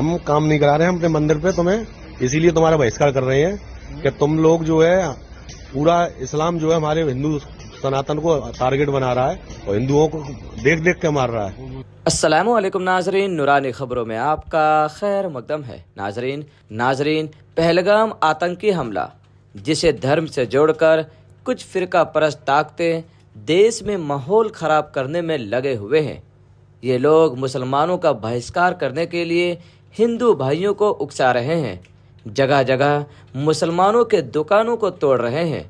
हम काम नहीं करा रहे हैं अपने मंदिर पे तुम्हें, इसीलिए तुम्हारा बहिष्कार कर रहे हैं कि तुम लोग जो है पूरा इस्लाम जो है हमारे हिंदू सनातन को टारगेट बना रहा है और हिंदुओं को देख देख के मार रहा है। अस्सलामु अलैकुम नाजरीन, नूरानी खबरों में आपका खैर मकदम है। नाजरीन पहलगाम आतंकी हमला, जिसे धर्म से जोड़कर कुछ फिरका परस्त ताकतें देश में माहौल खराब करने में लगे हुए हैं। ये लोग मुसलमानों का बहिष्कार करने के लिए हिंदू भाइयों को उकसा रहे हैं, जगह जगह मुसलमानों के दुकानों को तोड़ रहे हैं,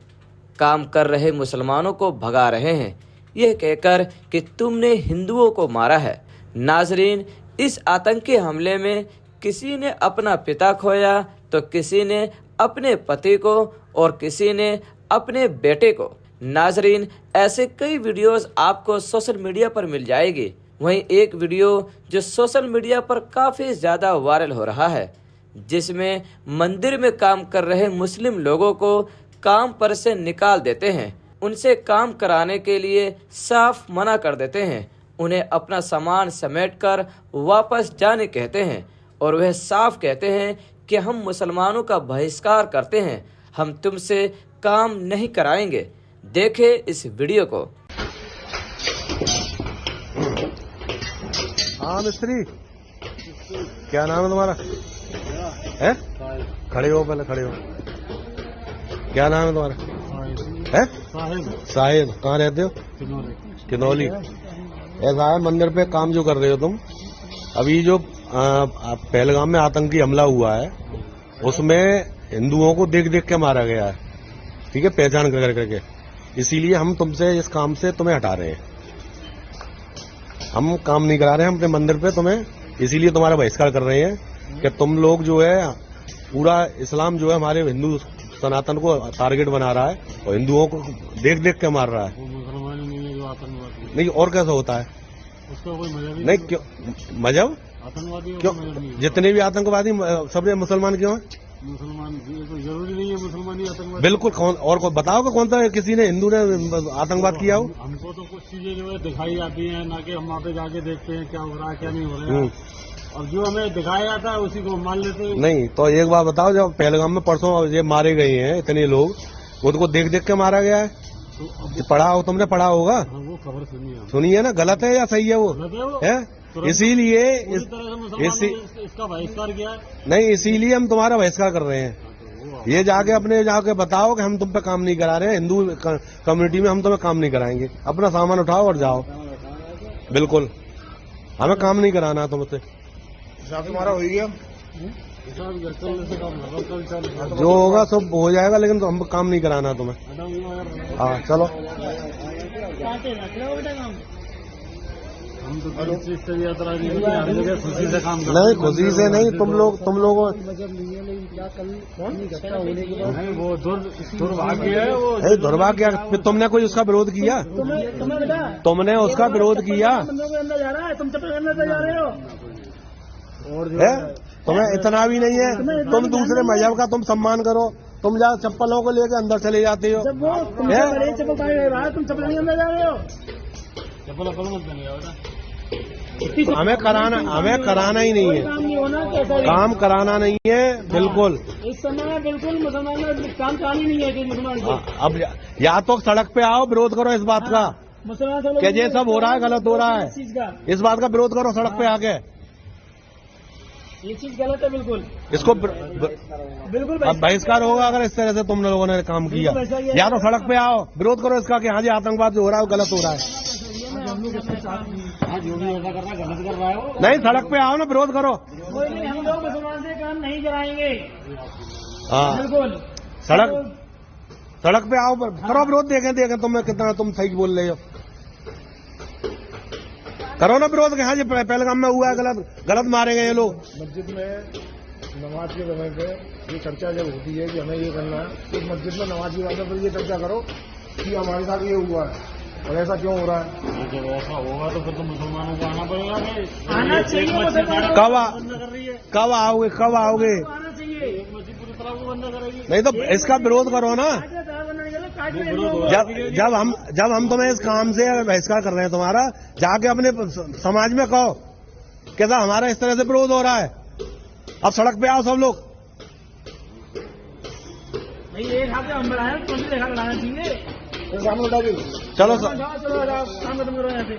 काम कर रहे मुसलमानों को भगा रहे हैं, यह कहकर कि तुमने हिंदुओं को मारा है। नाजरीन, इस आतंकी हमले में किसी ने अपना पिता खोया तो किसी ने अपने पति को और किसी ने अपने बेटे को। नाजरीन, ऐसे कई वीडियोस आपको सोशल मीडिया पर मिल जाएगी। वहीं एक वीडियो जो सोशल मीडिया पर काफ़ी ज़्यादा वायरल हो रहा है, जिसमें मंदिर में काम कर रहे मुस्लिम लोगों को काम पर से निकाल देते हैं, उनसे काम कराने के लिए साफ मना कर देते हैं, उन्हें अपना सामान समेटकर वापस जाने कहते हैं और वह साफ कहते हैं कि हम मुसलमानों का बहिष्कार करते हैं, हम तुमसे काम नहीं कराएंगे। देखें इस वीडियो को। हाँ मिस्त्री, क्या नाम है तुम्हारा? है? खड़े हो, पहले खड़े हो। क्या नाम है तुम्हारा? है? साहिब। कहाँ रहते हो? किनौली। ऐसा है, मंदिर पे काम जो कर रहे हो तुम, अभी जो पहलगाम में आतंकी हमला हुआ है उसमें हिंदुओं को देख देख के मारा गया है, ठीक है, पहचान कर करके। इसीलिए हम तुमसे इस काम से तुम्हें हटा रहे हैं। हम काम नहीं करा रहे हैं अपने मंदिर पे तुम्हें, इसीलिए तुम्हारा बहिष्कार कर रहे हैं कि तुम लोग जो है पूरा इस्लाम जो है हमारे हिंदू सनातन को टारगेट बना रहा है और हिंदुओं को देख देख के मार रहा है। नहीं, और कैसा होता है उसका कोई मजहब नहीं? क्यों मजहब? आतंकवादी क्यों? जितने भी आतंकवादी सब मुसलमान क्यों है? मुसलमान तो जरूरी नहीं है मुसलमान ही आतंकवादी। बिल्कुल। कौन और को बताओ कि कौन सा किसी ने हिंदू ने आतंकवाद किया हो? हमको तो कुछ चीजें जो है दिखाई जाती हैं, ना कि हम वहाँ पे जाके देखते हैं क्या हो रहा है क्या नहीं हो रहा है, और जो हमें दिखाया जाता है उसी को मान लेते हैं। नहीं तो एक बात बताओ, जब पहलगाम में परसों ये मारे गए हैं इतने लोग, उनको देख देख के मारा गया है, तो पढ़ा हो, तुमने पढ़ा होगा? वो खबर सुनी है ना? गलत है या सही है वो? है? इसीलिए इसका बहिष्कार किया नहीं, इसीलिए हम तुम्हारा बहिष्कार कर रहे हैं। ये जाके अपने जाके बताओ कि हम तुम पे काम नहीं करा रहे हैं, हिंदू कम्युनिटी में हम तुम्हें काम नहीं कराएंगे, अपना सामान उठाओ और जाओ। बिल्कुल, हमें काम नहीं कराना तुमसे। तुम्हारा हो गया जो होगा सब हो जाएगा, लेकिन हम काम नहीं कराना तुम्हें। हाँ चलो। हम तो खुशी से काम करते नहीं, खुशी से नहीं, तुम लोगों वो दुर्भाग्य है। वो दुर्भाग्य। तुमने कोई उसका विरोध किया? तुमने उसका विरोध किया? तुम्हें इतना भी नहीं है, तुम दूसरे मजहब का तुम सम्मान करो, तुम जाओ चप्पलों को लेकर अंदर चले जाते हो। हमें कराना ही नहीं है, काम कराना नहीं है। बिल्कुल, इस समय बिल्कुल मुसलमान काम करानी नहीं है कि मुसलमान। अब या तो सड़क पे आओ, विरोध करो इस बात का मुसलमान कि ये सब हो रहा है, गलत हो रहा है, इस बात का विरोध करो सड़क पे आके। ये चीज गलत है बिल्कुल। इसको बिल्कुल अब बहिष्कार होगा अगर इस तरह से तुम लोगों ने काम किया। या तो सड़क पे आओ, विरोध करो इसका कि हाँ जी आतंकवाद जो हो रहा है वो गलत हो रहा है। जो भी ऐसा कर रहा है गलत कर रहा है। नहीं, सड़क पे आओ ना, विरोध करो। कोई नहीं, हम लोग मुसलमान से काम नहीं कराएंगे। हाँ बिल्कुल, सड़क पे आओ, करो विरोध, देखें तुम्हें कितना तुम सही बोल रहे हो। करो ना विरोध कि हाँ जी पहलगाम में हुआ है, गलत मारे गए ये लोग। मस्जिद में नमाज के समय पे ये चर्चा जब होती है कि हमें ये करना है, तो मस्जिद में नमाज की बातों पर ये चर्चा करो कि हमारे साथ ये हुआ है और ऐसा क्यों हो रहा है। जब ऐसा होगा तो फिर तो मुसलमानों को आना पड़ेगा। आना चाहिए। कब आओगे? आना चाहिए। एक मस्जिद पूरी तरह को बंद करेगी। नहीं तो इसका विरोध करो ना। जब हम तुम्हें इस काम से बहिष्कार कर रहे हैं तुम्हारा, जाके अपने समाज में कहो कैसा हमारा इस तरह से विरोध हो रहा है, अब सड़क पे आओ सब लोग। नहीं एक हाथ में हम बढ़ाए तो देखा लड़ाना चाहिए। चलो चलो काम खत्म करो यहाँ से।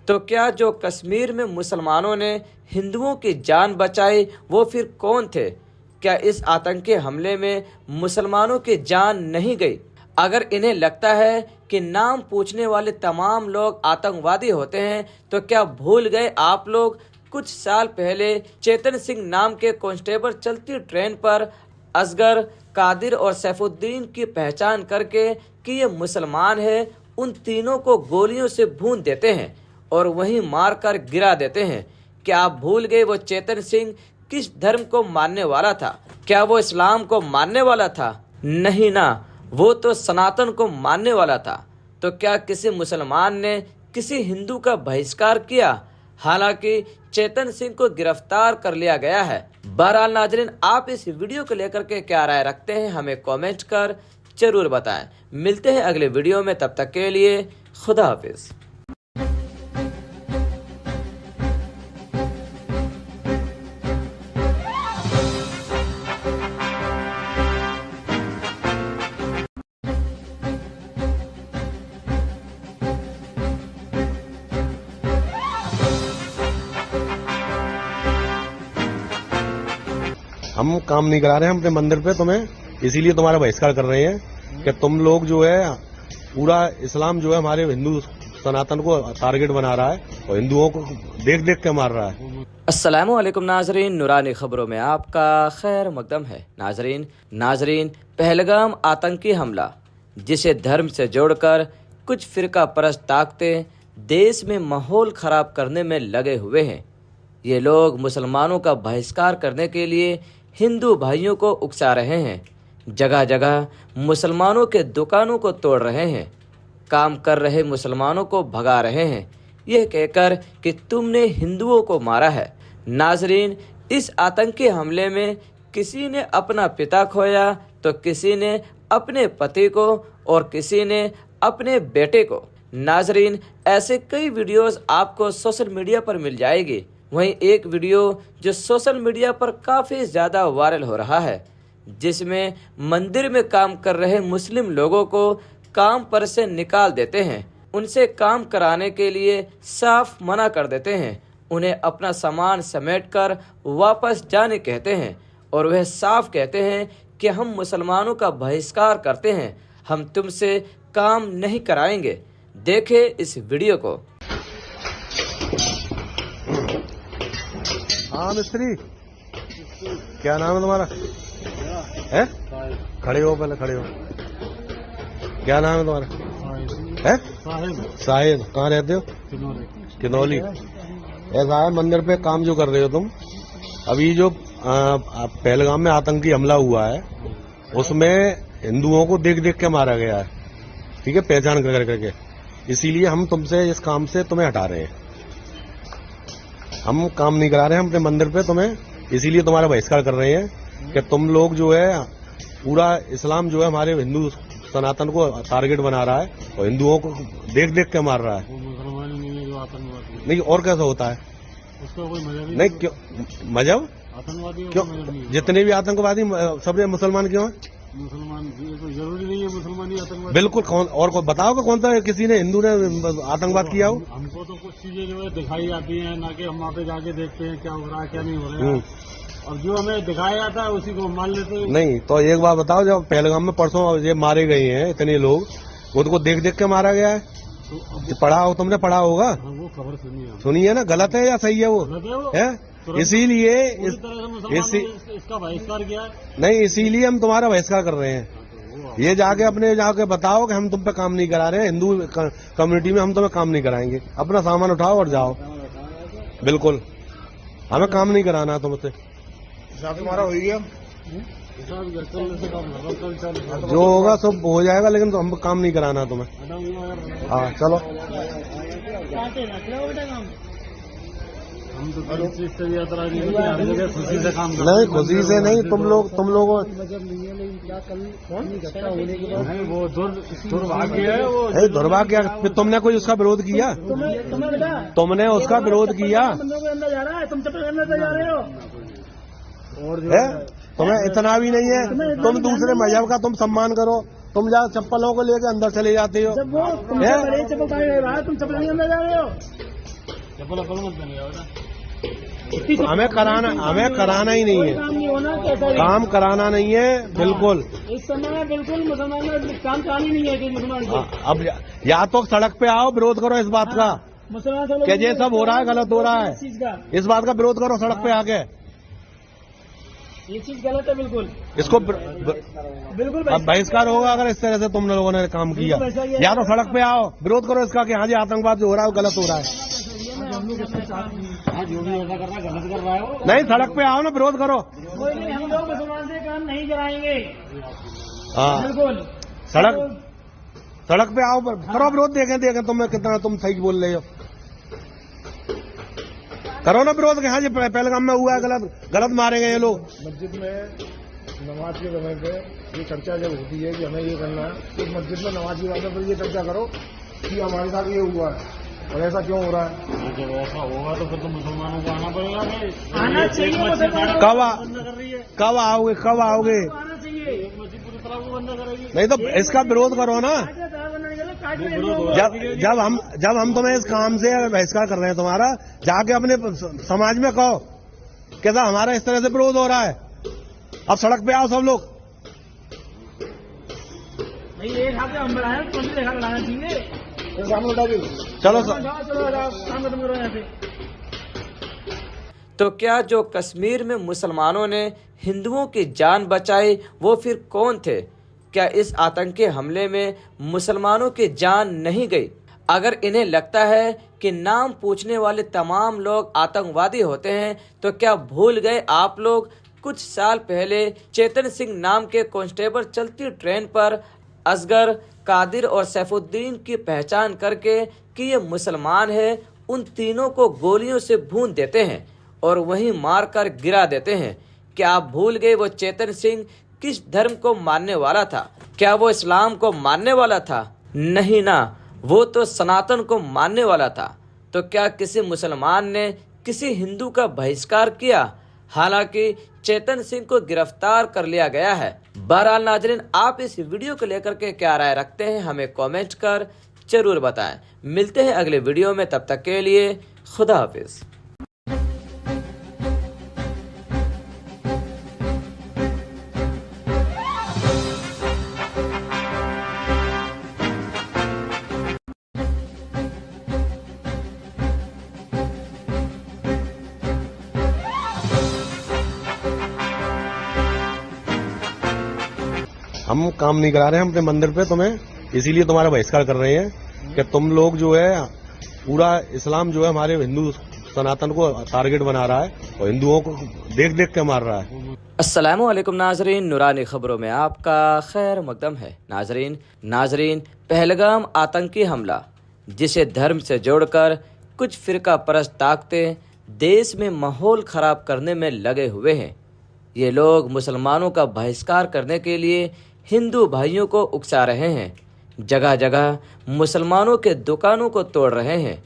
तो क्या जो कश्मीर में मुसलमानों ने हिंदुओं की जान बचाई वो फिर कौन थे? क्या इस आतंकी हमले में मुसलमानों की जान नहीं गई? अगर इन्हें लगता है कि नाम पूछने वाले तमाम लोग आतंकवादी होते हैं तो क्या भूल गए आप लोग कुछ साल पहले चेतन सिंह नाम के कांस्टेबल चलती ट्रेन पर असगर, कादिर और सैफुद्दीन की पहचान करके कि ये मुसलमान है, उन तीनों को गोलियों से भून देते हैं और वहीं मारकर गिरा देते हैं। क्या आप भूल गए वो चेतन सिंह किस धर्म को मानने वाला था? क्या वो इस्लाम को मानने वाला था? नहीं ना, वो तो सनातन को मानने वाला था। तो क्या किसी मुसलमान ने किसी हिंदू का बहिष्कार किया? हालांकि चेतन सिंह को गिरफ्तार कर लिया गया है। बहरहाल नाजरीन, आप इस वीडियो को लेकर के क्या राय रखते हैं हमें कमेंट कर जरूर बताएं। मिलते हैं अगले वीडियो में, तब तक के लिए खुदा हाफिज। हम काम नहीं करा रहे हैं अपने मंदिर पे तुम्हें, इसीलिए तुम्हारा बहिष्कार कर रहे हैं कि तुम लोग जो है पूरा इस्लाम जो है हमारे हिंदू सनातन को टारगेट बना रहा है और हिंदुओं को देख देख के मार रहा है। अस्सलामु अलैकुम नाजरीन, नूरानी खबरों में आपका खैर मकदम है। नाजरीन पहलगाम आतंकी हमला, जिसे धर्म से जोड़कर कुछ फिरका परस्त ताकतें देश में माहौल खराब करने में लगे हुए हैं। ये लोग मुसलमानों का बहिष्कार करने के लिए हिंदू भाइयों को उकसा रहे हैं। जगह जगह मुसलमानों के दुकानों को तोड़ रहे हैं, काम कर रहे मुसलमानों को भगा रहे हैं, यह कहकर कि तुमने हिंदुओं को मारा है। नाजरीन, इस आतंकी हमले में किसी ने अपना पिता खोया तो किसी ने अपने पति को और किसी ने अपने बेटे को। नाजरीन, ऐसे कई वीडियोस आपको सोशल मीडिया पर मिल जाएगी। वहीं एक वीडियो जो सोशल मीडिया पर काफ़ी ज़्यादा वायरल हो रहा है, जिसमें मंदिर में काम कर रहे मुस्लिम लोगों को काम पर से निकाल देते हैं, उनसे काम कराने के लिए साफ मना कर देते हैं, उन्हें अपना सामान समेटकर वापस जाने कहते हैं और वह साफ कहते हैं कि हम मुसलमानों का बहिष्कार करते हैं, हम तुमसे काम नहीं कराएंगे। देखें इस वीडियो को। हाँ मिस्त्री, क्या नाम है तुम्हारा? है? खड़े हो, पहले खड़े हो। क्या नाम है तुम्हारा? है? साहिद। कहाँ रहते हो? किनौली। ऐसा है, मंदिर पे काम जो कर रहे हो तुम, अभी जो पहलगाम में आतंकी हमला हुआ है उसमें हिंदुओं को देख देख के मारा गया है, ठीक है, पहचान कर करके। इसीलिए हम तुमसे इस काम से तुम्हें हटा रहे हैं। हम काम नहीं करा रहे हैं अपने मंदिर पे तुम्हें, इसीलिए तुम्हारा बहिष्कार कर रहे हैं कि तुम लोग जो है पूरा इस्लाम जो है हमारे हिंदू सनातन को टारगेट बना रहा है और हिंदुओं को देख देख के मार रहा है। नहीं, और कैसा होता है? उसका कोई मजहब नहीं, क्यों मजहब? आतंकवादी क्यों? जितने भी आतंकवादी सब मुसलमान क्यों है? मुसलमान, ये तो जरूरी नहीं है मुसलमानी आतंकवादी। बिल्कुल। कौन और को बताओ कि कौन सा किसी ने हिंदू ने आतंकवाद किया हो? हमको तो कुछ चीजें जो है दिखाई जाती हैं, ना कि हम वहाँ पे जाके देखते हैं क्या हो रहा है क्या नहीं हो रहा है, और जो हमें दिखाया जाता है उसी को मान लेते हैं। नहीं तो एक बात बताओ, जब पहलगाम में परसों ये मारे गए हैं इतने लोग, उनको देख देख के मारा गया है, तो पढ़ा हो तुमने? पढ़ा होगा, वो खबर सुनी है ना? गलत है या सही है वो? है, इसीलिए इसका बहिष्कार किया है। नहीं, इसीलिए हम तुम्हारा बहिष्कार कर रहे हैं। ये जाके अपने जाके बताओ कि हम तुम पे काम नहीं करा रहे हैं, हिंदू कम्युनिटी में हम तुम्हें काम नहीं कराएंगे, अपना सामान उठाओ और जाओ। बिल्कुल, हमें काम नहीं कराना तुमसे। तुम्हारा हो गया, जो होगा सब हो जाएगा, लेकिन तो हम काम नहीं कराना तुम्हें। हाँ चलो। हम तो किसी चीज से भी एतराज नहीं करते, हर जगह खुशी से काम करते नहीं खुशी से नहीं, तुम लोगों नहीं, वो दुर्भाग्य है वो। नहीं दुर्भाग्य, फिर तुमने कोई उसका विरोध किया? तुमने उसका विरोध किया है? तुम्हें इतना भी नहीं है, तुम दूसरे मजहब का तुम सम्मान करो, तुम जा चप्पलों को लेकर अंदर चले जाते हो। चप्पल अकल मत बन गया ना। हमें कराना ही नहीं है, काम कराना नहीं है बिल्कुल। इस समय बिल्कुल मुसलमान काम करानी नहीं है कि मुसलमान को। अब या तो सड़क पे आओ, विरोध करो इस बात का मुसलमान कि ये सब हो रहा है, गलत हो रहा है, इस चीज का इस बात का विरोध करो सड़क पे आके। ये चीज गलत है बिल्कुल। इसको बिल्कुल अब बहिष्कार होगा अगर इस तरह से तुम लोगों ने काम किया। या तो सड़क पे आओ, विरोध करो इसका कि हाँ जी आतंकवाद जो हो रहा है वो गलत हो रहा है। हम लोग इसके साथ जो भी ऐसा कर रहा है गलत कर रहा है वो। नहीं सड़क पे आओ ना, विरोध करो। कोई नहीं, हम लोग मुसलमान से काम नहीं कराएंगे। हाँ बिल्कुल सड़क पे आओ, करो विरोध, देखें तुम्हें कितना तुम सही बोल रहे हो। करो ना विरोध कि हाँ जी पहलगाम में हुआ है, गलत मारेंगे ये लोग। मस्जिद में नमाज के समय पे ये चर्चा जब होती है कि हमें ये करना है, तो मस्जिद में नमाज के समय पर ये चर्चा करो कि हमारे साथ ये हुआ है और ऐसा क्यों हो रहा है। जब ऐसा होगा तो फिर तो मुसलमानों को आना पड़ेगा। आना चाहिए। कब आओगे? आना चाहिए, एक मस्जिद पूरी तरह को बंद करेगी। नहीं तो इसका विरोध करो ना। जब हम तुम्हें इस काम से बहिष्कार कर रहे हैं तुम्हारा, जाके अपने समाज में कहो कैसा हमारा इस तरह से विरोध हो रहा है। अब सड़क पे आओ सब लोग। एक हाथ हम बढ़ाए तो देखा लगाना चाहिए। चलो काम खत्म करो यहाँ से। तो क्या जो कश्मीर में मुसलमानों ने हिंदुओं की जान बचाई वो फिर कौन थे? क्या इस आतंकी हमले में मुसलमानों की जान नहीं गई? अगर इन्हें लगता है कि नाम पूछने वाले तमाम लोग आतंकवादी होते हैं तो क्या भूल गए आप लोग कुछ साल पहले चेतन सिंह नाम के कांस्टेबल चलती ट्रेन पर असगर, कादिर और सैफुद्दीन की पहचान करके कि ये मुसलमान है, उन तीनों को गोलियों से भून देते हैं और वहीं मारकर गिरा देते हैं। क्या आप भूल गए वो चेतन सिंह किस धर्म को मानने वाला था? क्या वो इस्लाम को मानने वाला था? नहीं ना, वो तो सनातन को मानने वाला था। तो क्या किसी मुसलमान ने किसी हिंदू का बहिष्कार किया? हालांकि चेतन सिंह को गिरफ्तार कर लिया गया है। बहरहाल नाजरीन, आप इस वीडियो को लेकर के क्या राय रखते हैं हमें कमेंट कर जरूर बताएं। मिलते हैं अगले वीडियो में, तब तक के लिए खुदा हाफिज। हम काम नहीं करा रहे हैं अपने मंदिर पे तुम्हें, इसीलिए तुम्हारा बहिष्कार कर रहे हैं कि तुम लोग जो है पूरा इस्लाम जो है हमारे हिंदू सनातन को टारगेट बना रहा है और हिंदुओं को देख देख के मार रहा है। अस्सलामु अलैकुम नाजरीन, नुरानी खबरों में आपका खैर मकदम है। नाजरीन पहलगाम आतंकी हमला, जिसे धर्म से जोड़कर कुछ फिरका परस्त ताकतें देश में माहौल खराब करने में लगे हुए हैं। ये लोग मुसलमानों का बहिष्कार करने के लिए हिंदू भाइयों को उकसा रहे हैं, जगह जगह मुसलमानों के दुकानों को तोड़ रहे हैं,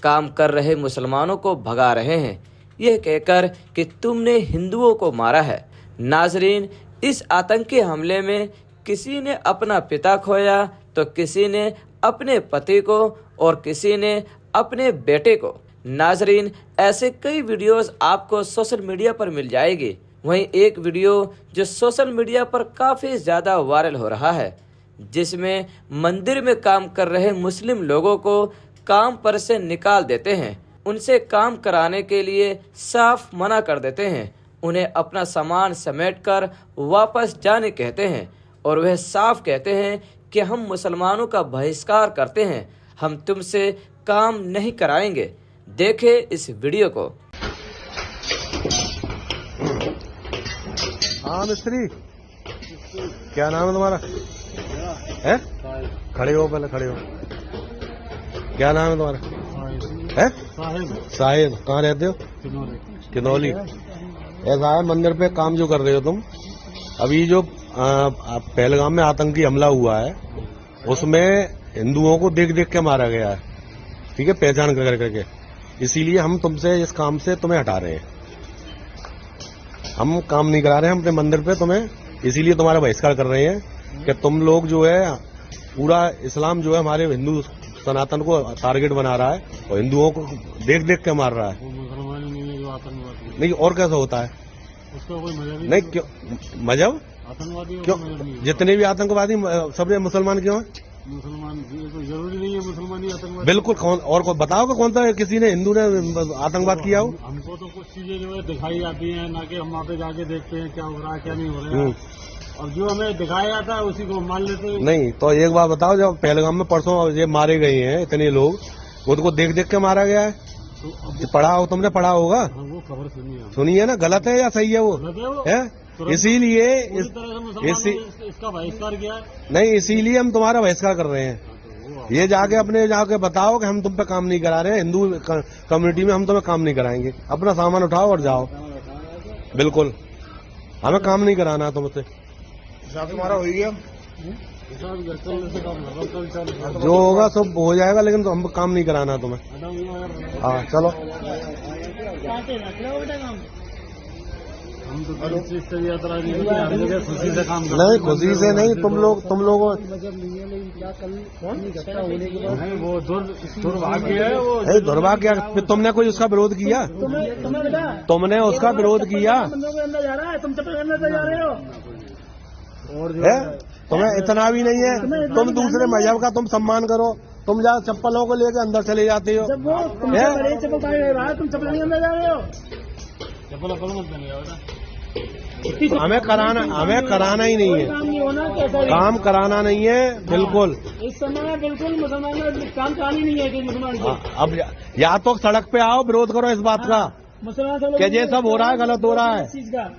काम कर रहे मुसलमानों को भगा रहे हैं, यह कहकर कि तुमने हिंदुओं को मारा है। नाजरीन, इस आतंकी हमले में किसी ने अपना पिता खोया तो किसी ने अपने पति को और किसी ने अपने बेटे को। नाजरीन, ऐसे कई वीडियोस आपको सोशल मीडिया पर मिल जाएगी। वहीं एक वीडियो जो सोशल मीडिया पर काफ़ी ज़्यादा वायरल हो रहा है, जिसमें मंदिर में काम कर रहे मुस्लिम लोगों को काम पर से निकाल देते हैं, उनसे काम कराने के लिए साफ मना कर देते हैं, उन्हें अपना सामान समेटकर वापस जाने कहते हैं और वह साफ कहते हैं कि हम मुसलमानों का बहिष्कार करते हैं, हम तुमसे काम नहीं कराएंगे। देखें इस वीडियो को। हाँ मिस्त्री, क्या नाम है तुम्हारा? है? खड़े हो, पहले खड़े हो। क्या नाम है तुम्हारा? है साहिब शायद कहाँ रहते हो? किन्नौर किनौली। ऐसा है, मंदिर पे काम जो कर रहे हो तुम, अभी जो पहलगाम में आतंकी हमला हुआ है उसमें हिंदुओं को देख देख के मारा गया है, ठीक है, पहचान कर करके। इसीलिए हम तुमसे इस काम से तुम्हें हटा रहे हैं, हम काम नहीं करा रहे हैं अपने मंदिर पे तुम्हें, इसीलिए तुम्हारा बहिष्कार कर रहे हैं कि तुम लोग जो है पूरा इस्लाम जो है हमारे हिंदू सनातन को टारगेट बना रहा है और हिंदुओं को देख देख के मार रहा है। वो मुसलमान ही नहीं है जो आतंकवादी नहीं और कैसा होता है? उसका कोई मजहब ही नहीं क्यों मजहब आतंकवादी क्यों? जितने भी आतंकवादी सब मुसलमान क्यों है? मुसलमान ये तो जरूरी नहीं है मुसलमान ही आतंकवादी। बिल्कुल। कौन और को बताओ कि कौन सा किसी ने हिंदू ने आतंकवाद किया हो? हमको तो कुछ चीजें जो है दिखाई जाती हैं, ना कि हम वहाँ पे जाके देखते हैं क्या हो रहा है क्या नहीं हो रहा है, और जो हमें दिखाया जाता है उसी को मान लेते हैं। नहीं तो एक बात बताओ, जब पहलगाम में परसों ये मारे गए हैं इतने लोग, उनको देख देख के मारा गया है, तो अब पढ़ा हो तुमने? पढ़ा होगा, वो खबर सुनी है सुनी है ना? गलत है या सही है वो? गलत है वो। है इसीलिए पूरी तरह से मुसलमानों ने इसका बहिष्कार किया है। नहीं, इसीलिए हम तुम्हारा बहिष्कार कर रहे हैं। तो वो ये जाके अपने जाके बताओ कि हम तुम पे काम नहीं करा रहे हैं, हिंदू कम्युनिटी में हम तुम्हें काम नहीं कराएंगे, अपना सामान उठाओ और जाओ। बिल्कुल, हमें काम नहीं कराना तुमसे। तुम्हारा हो गया जो होगा सब हो जाएगा, लेकिन तो हम काम नहीं कराना तुम्हें। हाँ चलो। हम तो किसी चीज से भी यात्रा नहीं करते, हर जगह खुशी से काम करते नहीं, खुशी से नहीं, तुम लोगों हैं। वो दुर्भाग्य है वो। नहीं, दुर्भाग्य फिर तुमने कोई उसका विरोध किया? तुमने उसका विरोध किया है? तुम्हें इतना भी नहीं है, तुम दूसरे मजहब का तुम सम्मान करो, तुम जा चप्पलों को लेकर अंदर चले जाते हो। चप्पल मत देना, हमें कराना ही नहीं है, काम कराना नहीं है बिल्कुल। इस समय बिल्कुल मुसलमान काम करानी नहीं है कि मुसलमान अब या तो सड़क पे आओ, विरोध करो इस बात का मुसलमान कि ये सब हो रहा है, गलत हो रहा है,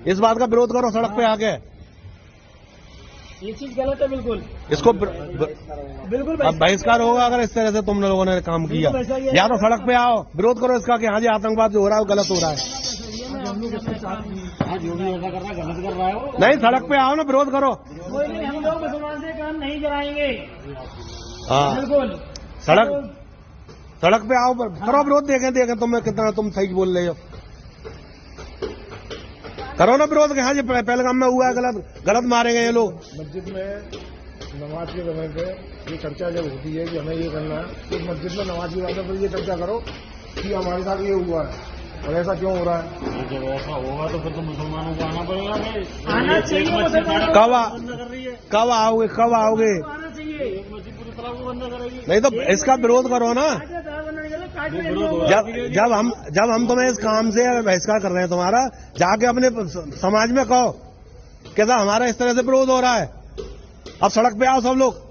इस बात का विरोध करो सड़क पे आके। ये चीज गलत है बिल्कुल, इसको बिल्कुल अब बहिष्कार होगा अगर इस तरह से तुम लोगों ने काम किया। या तो सड़क पे आओ, विरोध करो इसका कि हाँ जी आतंकवाद जो हो रहा है वो गलत हो रहा है। जो भी ऐसा कर रहा है गलत कर रहा है वो। नहीं, सड़क पे आओ ना, विरोध करो। कोई नहीं, हम लोग मुसलमान से काम नहीं कराएंगे। हाँ बिल्कुल सड़क पे आओ, करो विरोध, देखें तुम्हें कितना तुम सही बोल रहे हो। करो ना विरोध कि हाँ जी पहलगाम में हुआ है, गलत मारे गए ये लोग। मस्जिद में नमाज के समय पे ये चर्चा जब होती है कि हमें ये करना है, तो मस्जिद में नमाज के बाद पर ये चर्चा करो कि हमारे साथ ये हुआ है और ऐसा क्यों हो रहा है। जब ऐसा होगा तो फिर तो मुसलमानों को आना पड़ेगा। आना चाहिए। कब आओगे? आना चाहिए। एक मस्जिद पूरी तरह को बंद करेगी। नहीं तो इसका विरोध करो ना। जब हम तुम्हें इस काम से बहिष्कार कर रहे हैं तुम्हारा, जाके अपने समाज में कहो कैसा हमारा इस तरह से विरोध हो रहा है। अब सड़क पे आओ सब लोग।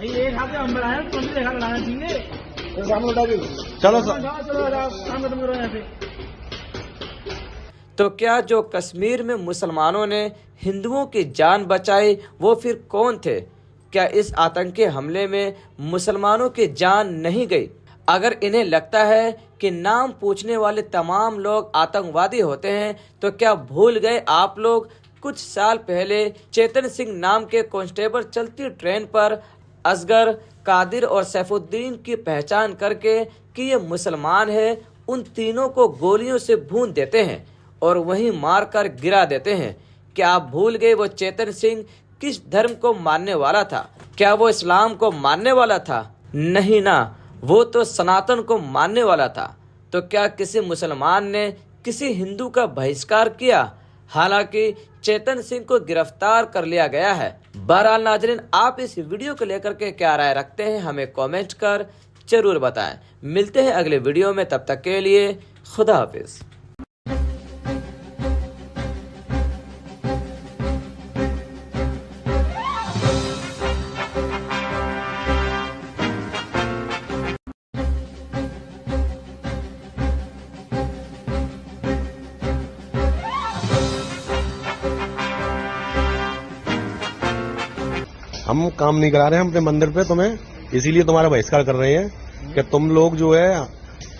एक हाथ हम बढ़ाए तो देखा बढ़ाना चाहिए। चलो काम खत्म करो यहाँ से। तो क्या जो कश्मीर में मुसलमानों ने हिंदुओं की जान बचाई वो फिर कौन थे? क्या इस आतंकी हमले में मुसलमानों की जान नहीं गई? अगर इन्हें लगता है कि नाम पूछने वाले तमाम लोग आतंकवादी होते हैं तो क्या भूल गए आप लोग कुछ साल पहले चेतन सिंह नाम के कांस्टेबल चलती ट्रेन पर असगर, कादिर और सैफुद्दीन की पहचान करके कि ये मुसलमान है, उन तीनों को गोलियों से भून देते हैं और वहीं मारकर गिरा देते हैं। क्या आप भूल गए वो चेतन सिंह किस धर्म को मानने वाला था? क्या वो इस्लाम को मानने वाला था? नहीं ना, वो तो सनातन को मानने वाला था। तो क्या किसी मुसलमान ने किसी हिंदू का बहिष्कार किया? हालांकि चेतन सिंह को गिरफ्तार कर लिया गया है। बहरहाल नाजरीन, आप इस वीडियो को लेकर के क्या राय रखते हैं हमें कमेंट कर जरूर बताएं। मिलते हैं अगले वीडियो में, तब तक के लिए खुदा हाफिज। हम काम नहीं करा रहे हैं अपने मंदिर पे तुम्हें, इसीलिए तुम्हारा बहिष्कार कर रहे हैं कि तुम लोग जो है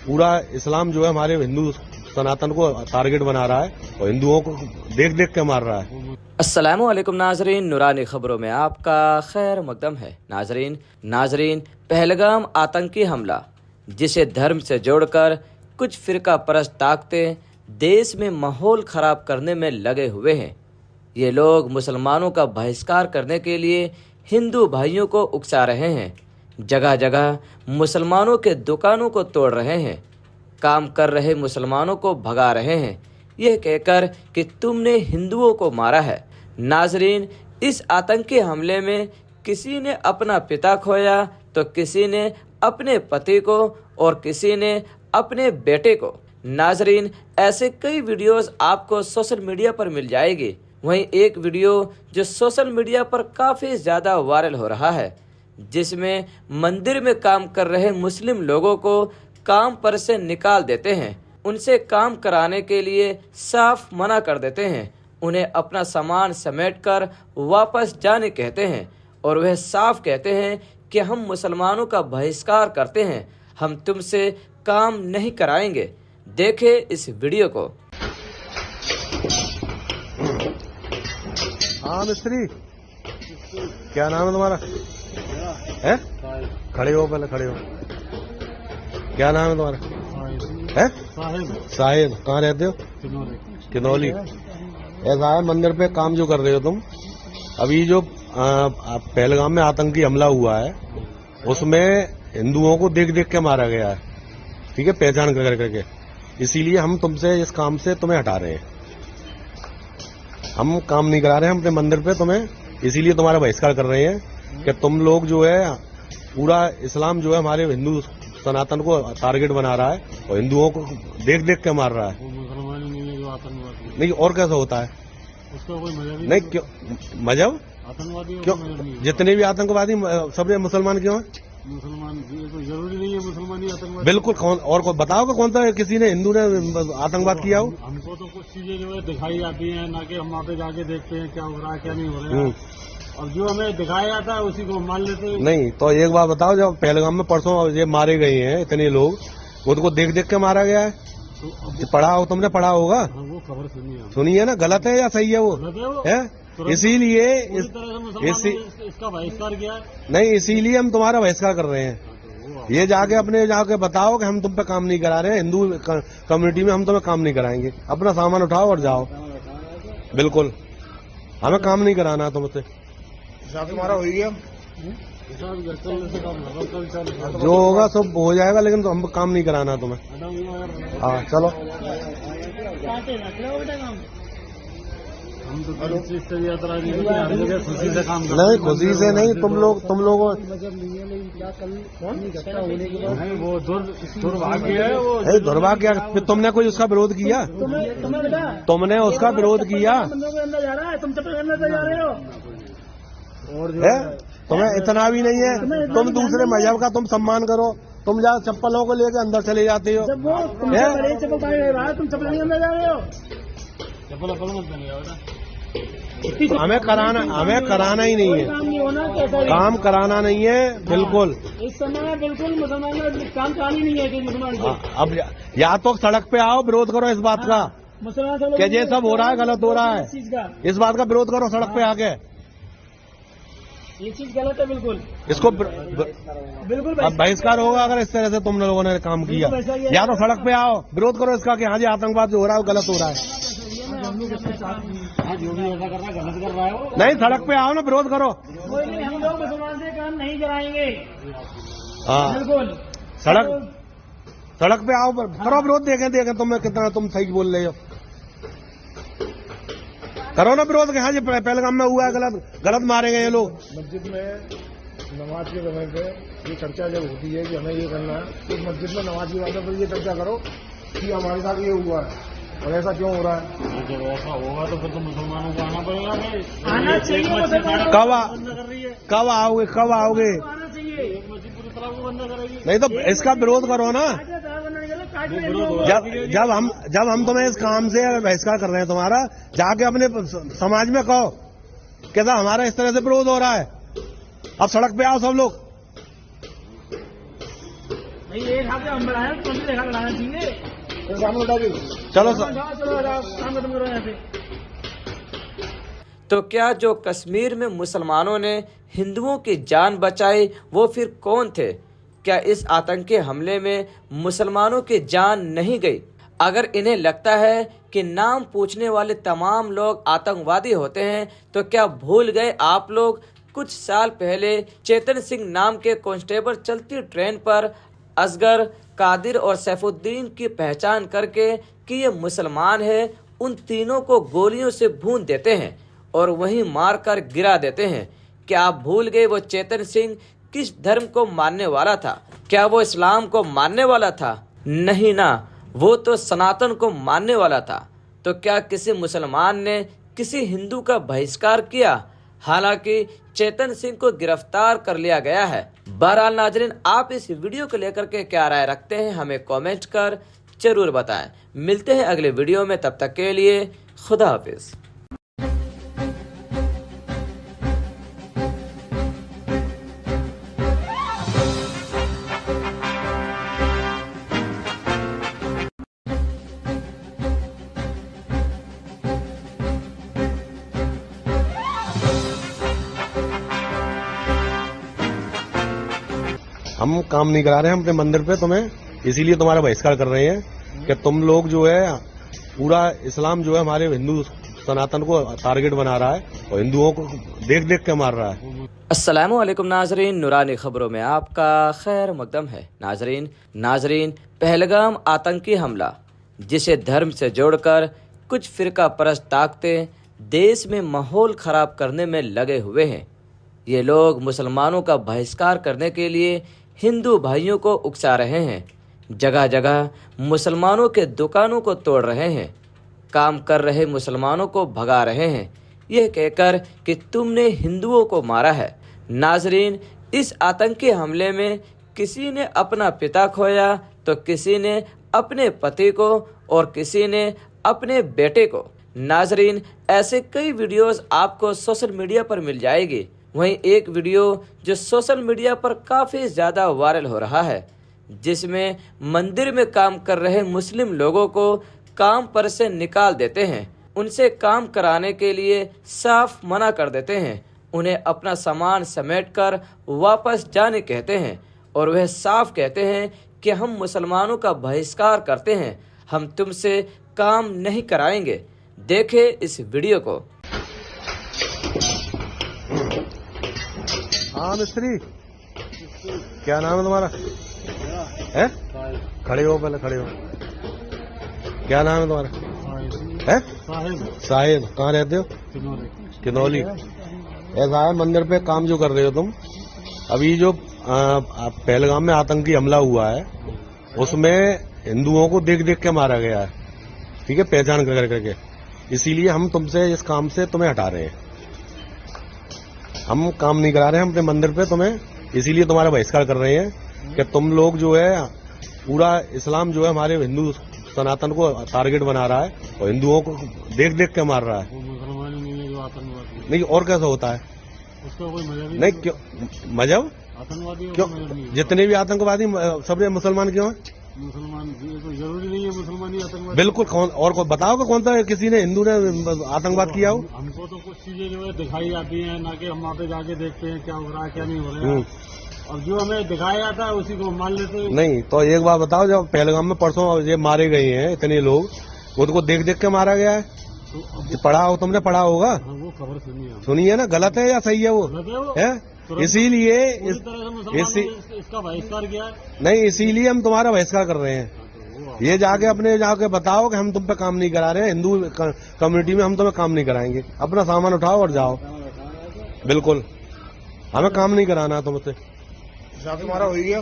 पूरा इस्लाम जो है हमारे हिंदू सनातन को टारगेट बना रहा है और हिंदुओं को देख देख के मार रहा है। अस्सलामु अलैकुम नाजरीन, नुरानी खबरों में आपका खैर मकदम है। नाजरीन पहलगाम आतंकी हमला, जिसे धर्म से जोड़कर कुछ फिरका परस्त ताकतें देश में माहौल खराब करने में लगे हुए हैं। ये लोग मुसलमानों का बहिष्कार करने के लिए हिंदू भाइयों को उकसा रहे हैं। जगह जगह मुसलमानों के दुकानों को तोड़ रहे हैं, काम कर रहे मुसलमानों को भगा रहे हैं, यह कहकर कि तुमने हिंदुओं को मारा है। नाजरीन, इस आतंकी हमले में किसी ने अपना पिता खोया तो किसी ने अपने पति को और किसी ने अपने बेटे को। नाजरीन, ऐसे कई वीडियोस आपको सोशल मीडिया पर मिल जाएगी। वहीं एक वीडियो जो सोशल मीडिया पर काफ़ी ज़्यादा वायरल हो रहा है, जिसमें मंदिर में काम कर रहे मुस्लिम लोगों को काम पर से निकाल देते हैं, उनसे काम कराने के लिए साफ मना कर देते हैं, उन्हें अपना सामान समेटकर वापस जाने कहते हैं और वह साफ कहते हैं कि हम मुसलमानों का बहिष्कार करते हैं, हम तुमसे काम नहीं कराएंगे। देखें इस वीडियो को। हाँ मिस्त्री, क्या नाम है तुम्हारा? है? खड़े हो, पहले खड़े हो। क्या नाम है तुम्हारा? है? साहिब। कहाँ रहते हो? किनौली। ऐसा है, मंदिर पे काम जो कर रहे हो तुम, अभी जो पहलगाम में आतंकी हमला हुआ है उसमें हिंदुओं को देख देख के मारा गया है, ठीक है, पहचान कर करके। इसीलिए हम तुमसे इस काम से तुम्हें हटा रहे हैं। हम काम नहीं करा रहे हैं अपने मंदिर पे तुम्हें, इसीलिए तुम्हारा बहिष्कार कर रहे हैं कि तुम लोग जो है पूरा इस्लाम जो है हमारे हिंदू सनातन को टारगेट बना रहा है और हिंदुओं को देख देख के मार रहा है। मुसलमान नहीं है जो आतंकवादी। नहीं, और कैसा होता है? उसका कोई मजहब नहीं, क्यों मजहब? आतंकवादी क्यों? जितने भी आतंकवादी सब मुसलमान क्यों है? मुसलमान तो जरूरी नहीं है मुसलमान ही आतंकवादी। बिल्कुल। कौन और को बताओ कि कौन सा किसी ने हिंदू ने आतंकवाद किया हो? हमको तो कुछ चीजें जो है दिखाई जाती हैं, ना कि हम वहाँ पे जाके देखते हैं क्या हो रहा है क्या नहीं हो रहा है, और जो हमें दिखाया जाता है उसी को मान लेते हैं। नहीं तो एक बात बताओ, जब पहलगाम में परसों ये मारे गए हैं इतने लोग, उनको देख देख के मारा गया है, तो पढ़ा हो तुमने? पढ़ा होगा, वो खबर सुनी है ना? गलत है या सही है वो? है, इसीलिए इसका बहिष्कार किया। नहीं, इसीलिए हम तुम्हारा बहिष्कार कर रहे हैं। ये जाके अपने जाके बताओ कि हम तुम पे काम नहीं करा रहे हैं, हिंदू कम्युनिटी में हम तुम्हें काम नहीं कराएंगे, अपना सामान उठाओ और जाओ। बिल्कुल, हमें काम नहीं कराना तुमसे। तुम्हारा हो गया जो होगा सब हो जाएगा, लेकिन हम काम नहीं कराना तुम्हें। हाँ चलो। हम तो खुशी से काम करते नहीं, खुशी से नहीं, तुम लोगों वो दुर्भाग्य है। वो दुर्भाग्य। फिर तुमने कोई उसका विरोध किया? तुमने उसका विरोध किया? तुम्हें इतना भी नहीं है, तुम दूसरे मजहब का तुम सम्मान करो, तुम जाओ चप्पलों को लेकर अंदर चले जाते हो। तुम चप्पल नहीं अंदर जा रहे हो, हमें कराना ही नहीं है, काम कराना नहीं है। बिल्कुल, इस समय बिल्कुल मुसलमान काम करानी नहीं है कि मुसलमान। अब या तो सड़क पे आओ, विरोध करो इस बात का मुसलमान कि ये सब हो रहा है, गलत हो रहा है, इस बात का विरोध करो सड़क पे आके। ये चीज गलत है बिल्कुल, इसको बिल्कुल अब बहिष्कार होगा अगर इस तरह से तुम लोगों ने काम किया। या तो सड़क पे आओ, विरोध करो इसका कि हाँ जी आतंकवाद जो हो रहा है वो गलत हो रहा है। जो भी ऐसा कर रहा है गलत कर रहा है वो। नहीं, सड़क पे आओ ना, विरोध करो। कोई नहीं, हम लोग मुसलमान से काम नहीं कराएंगे। हाँ, बिल्कुल सड़क पे आओ, करो विरोध, देखें तुम्हें कितना तुम सही बोल रहे हो। करो ना विरोध, हाँ जी पहलगाम में हुआ है, गलत मारे गए लोग। मस्जिद में नमाज के समय पे ये चर्चा जब होती है कि हमें ये करना है, तो मस्जिद में नमाज की बातों पर ये चर्चा करो कि हमारे साथ ये हुआ है और ऐसा क्यों हो रहा है। जब ऐसा होगा तो फिर तो मुसलमानों को आना पड़ेगा। आना चाहिए। कब आओगे? आना चाहिए, एक मस्जिद पूरी तरह को बंद करेगी। नहीं तो इसका विरोध करो ना। जब हम तुम्हें इस काम से बहिष्कार कर रहे हैं तुम्हारा, जाके अपने समाज में कहो कैसा हमारा इस तरह से विरोध हो रहा है। अब सड़क पे आओ सब लोग। नहीं एक हाथ हम बढ़ाए तो भी देखा बढ़ाना चाहिए। तो सामने उठा के चलो चलो काम खत्म करो यहाँ से। तो क्या जो कश्मीर में मुसलमानों ने हिंदुओं की जान बचाई वो फिर कौन थे? क्या इस आतंकी हमले में मुसलमानों की जान नहीं गई? अगर इन्हें लगता है कि नाम पूछने वाले तमाम लोग आतंकवादी होते हैं तो क्या भूल गए आप लोग कुछ साल पहले चेतन सिंह नाम के कांस्टेबल चलती ट्रेन पर असगर, कादिर और सैफुद्दीन की पहचान करके कि ये मुसलमान है, उन तीनों को गोलियों से भून देते हैं और वहीं मारकर गिरा देते हैं। क्या आप भूल गए वो चेतन सिंह किस धर्म को मानने वाला था? क्या वो इस्लाम को मानने वाला था? नहीं ना, वो तो सनातन को मानने वाला था। तो क्या किसी मुसलमान ने किसी हिंदू का बहिष्कार किया? हालांकि चेतन सिंह को गिरफ्तार कर लिया गया है। बहरहाल नाजरीन, आप इस वीडियो को लेकर के क्या राय रखते हैं हमें कमेंट कर जरूर बताएं। मिलते हैं अगले वीडियो में, तब तक के लिए खुदा हाफिज। हम काम नहीं करा रहे हैं अपने मंदिर पे तुम्हें, इसीलिए तुम्हारा बहिष्कार कर रहे हैं कि तुम लोग जो है पूरा इस्लाम जो है हमारे हिंदू सनातन को टारगेट बना रहा है और हिंदुओं को देख देख के मार रहा है। अस्सलामु अलैकुम नाजरीन, नूरानी खबरों में आपका खैर मकदम है। नाजरीन पहलगाम आतंकी हमला, जिसे धर्म से जोड़कर कुछ फिरका परस्त ताकतें देश में माहौल खराब करने में लगे हुए हैं। ये लोग मुसलमानों का बहिष्कार करने के लिए हिंदू भाइयों को उकसा रहे हैं, जगह जगह मुसलमानों के दुकानों को तोड़ रहे हैं, काम कर रहे मुसलमानों को भगा रहे हैं, यह कहकर कि तुमने हिंदुओं को मारा है। नाजरीन, इस आतंकी हमले में किसी ने अपना पिता खोया तो किसी ने अपने पति को और किसी ने अपने बेटे को। नाजरीन, ऐसे कई वीडियोस आपको सोशल मीडिया पर मिल जाएगी। वहीं एक वीडियो जो सोशल मीडिया पर काफ़ी ज़्यादा वायरल हो रहा है, जिसमें मंदिर में काम कर रहे मुस्लिम लोगों को काम पर से निकाल देते हैं, उनसे काम कराने के लिए साफ मना कर देते हैं, उन्हें अपना सामान समेटकर वापस जाने कहते हैं और वह साफ कहते हैं कि हम मुसलमानों का बहिष्कार करते हैं, हम तुमसे काम नहीं कराएंगे। देखें इस वीडियो को। हाँ मिस्त्री, क्या नाम है तुम्हारा? है? खड़े हो, पहले खड़े हो। क्या नाम है तुम्हारा? है? साहिद। कहाँ रहते हो? किनौली। ऐसा है, मंदिर पे काम जो कर रहे हो तुम, अभी जो पहलगाम में आतंकी हमला हुआ है उसमें हिंदुओं को देख देख के मारा गया है, ठीक है, पहचान कर करके। इसीलिए हम तुमसे इस काम से तुम्हें हटा रहे हैं। हम काम नहीं करा रहे हैं अपने मंदिर पे तुम्हें, इसीलिए तुम्हारा बहिष्कार कर रहे हैं कि तुम लोग जो है पूरा इस्लाम जो है हमारे हिंदू सनातन को टारगेट बना रहा है और हिंदुओं को देख देख के मार रहा है। मुसलमान नहीं है जो आतंकवादी। नहीं, और कैसा होता है? उसका कोई मजहब नहीं, क्यों मजहब? आतंकवादी क्यों? जितने भी आतंकवादी सब मुसलमान क्यों है? मुसलमान तो जरूरी नहीं है मुसलमान ही आतंकवादी। बिल्कुल। कौन और को बताओ कि कौन सा किसी ने हिंदू ने आतंकवाद किया हो? हमको तो कुछ चीजें जो है दिखाई जाती हैं, ना कि हम वहाँ पे जाके देखते हैं क्या हो रहा है क्या नहीं हो रहा है, और जो हमें दिखाया जाता है उसी को मान लेते हैं। नहीं तो एक बात बताओ, जब पहलगाम में परसों ये मारे गए हैं इतने लोग, उनको देख देख के मारा गया है, तो पढ़ा हो तुमने? पढ़ा होगा, वो खबर सुनी है ना? गलत है या सही है वो? है, इसीलिए इसका बहिष्कार किया। नहीं, इसीलिए हम तुम्हारा बहिष्कार कर रहे हैं। ये जाके अपने जाके बताओ कि हम तुम पे काम नहीं करा रहे हैं, हिंदू कम्युनिटी में हम तुम्हें काम नहीं कराएंगे, अपना सामान उठाओ और जाओ। बिल्कुल, हमें काम नहीं कराना तुमसे। तुम्हारा हो गया,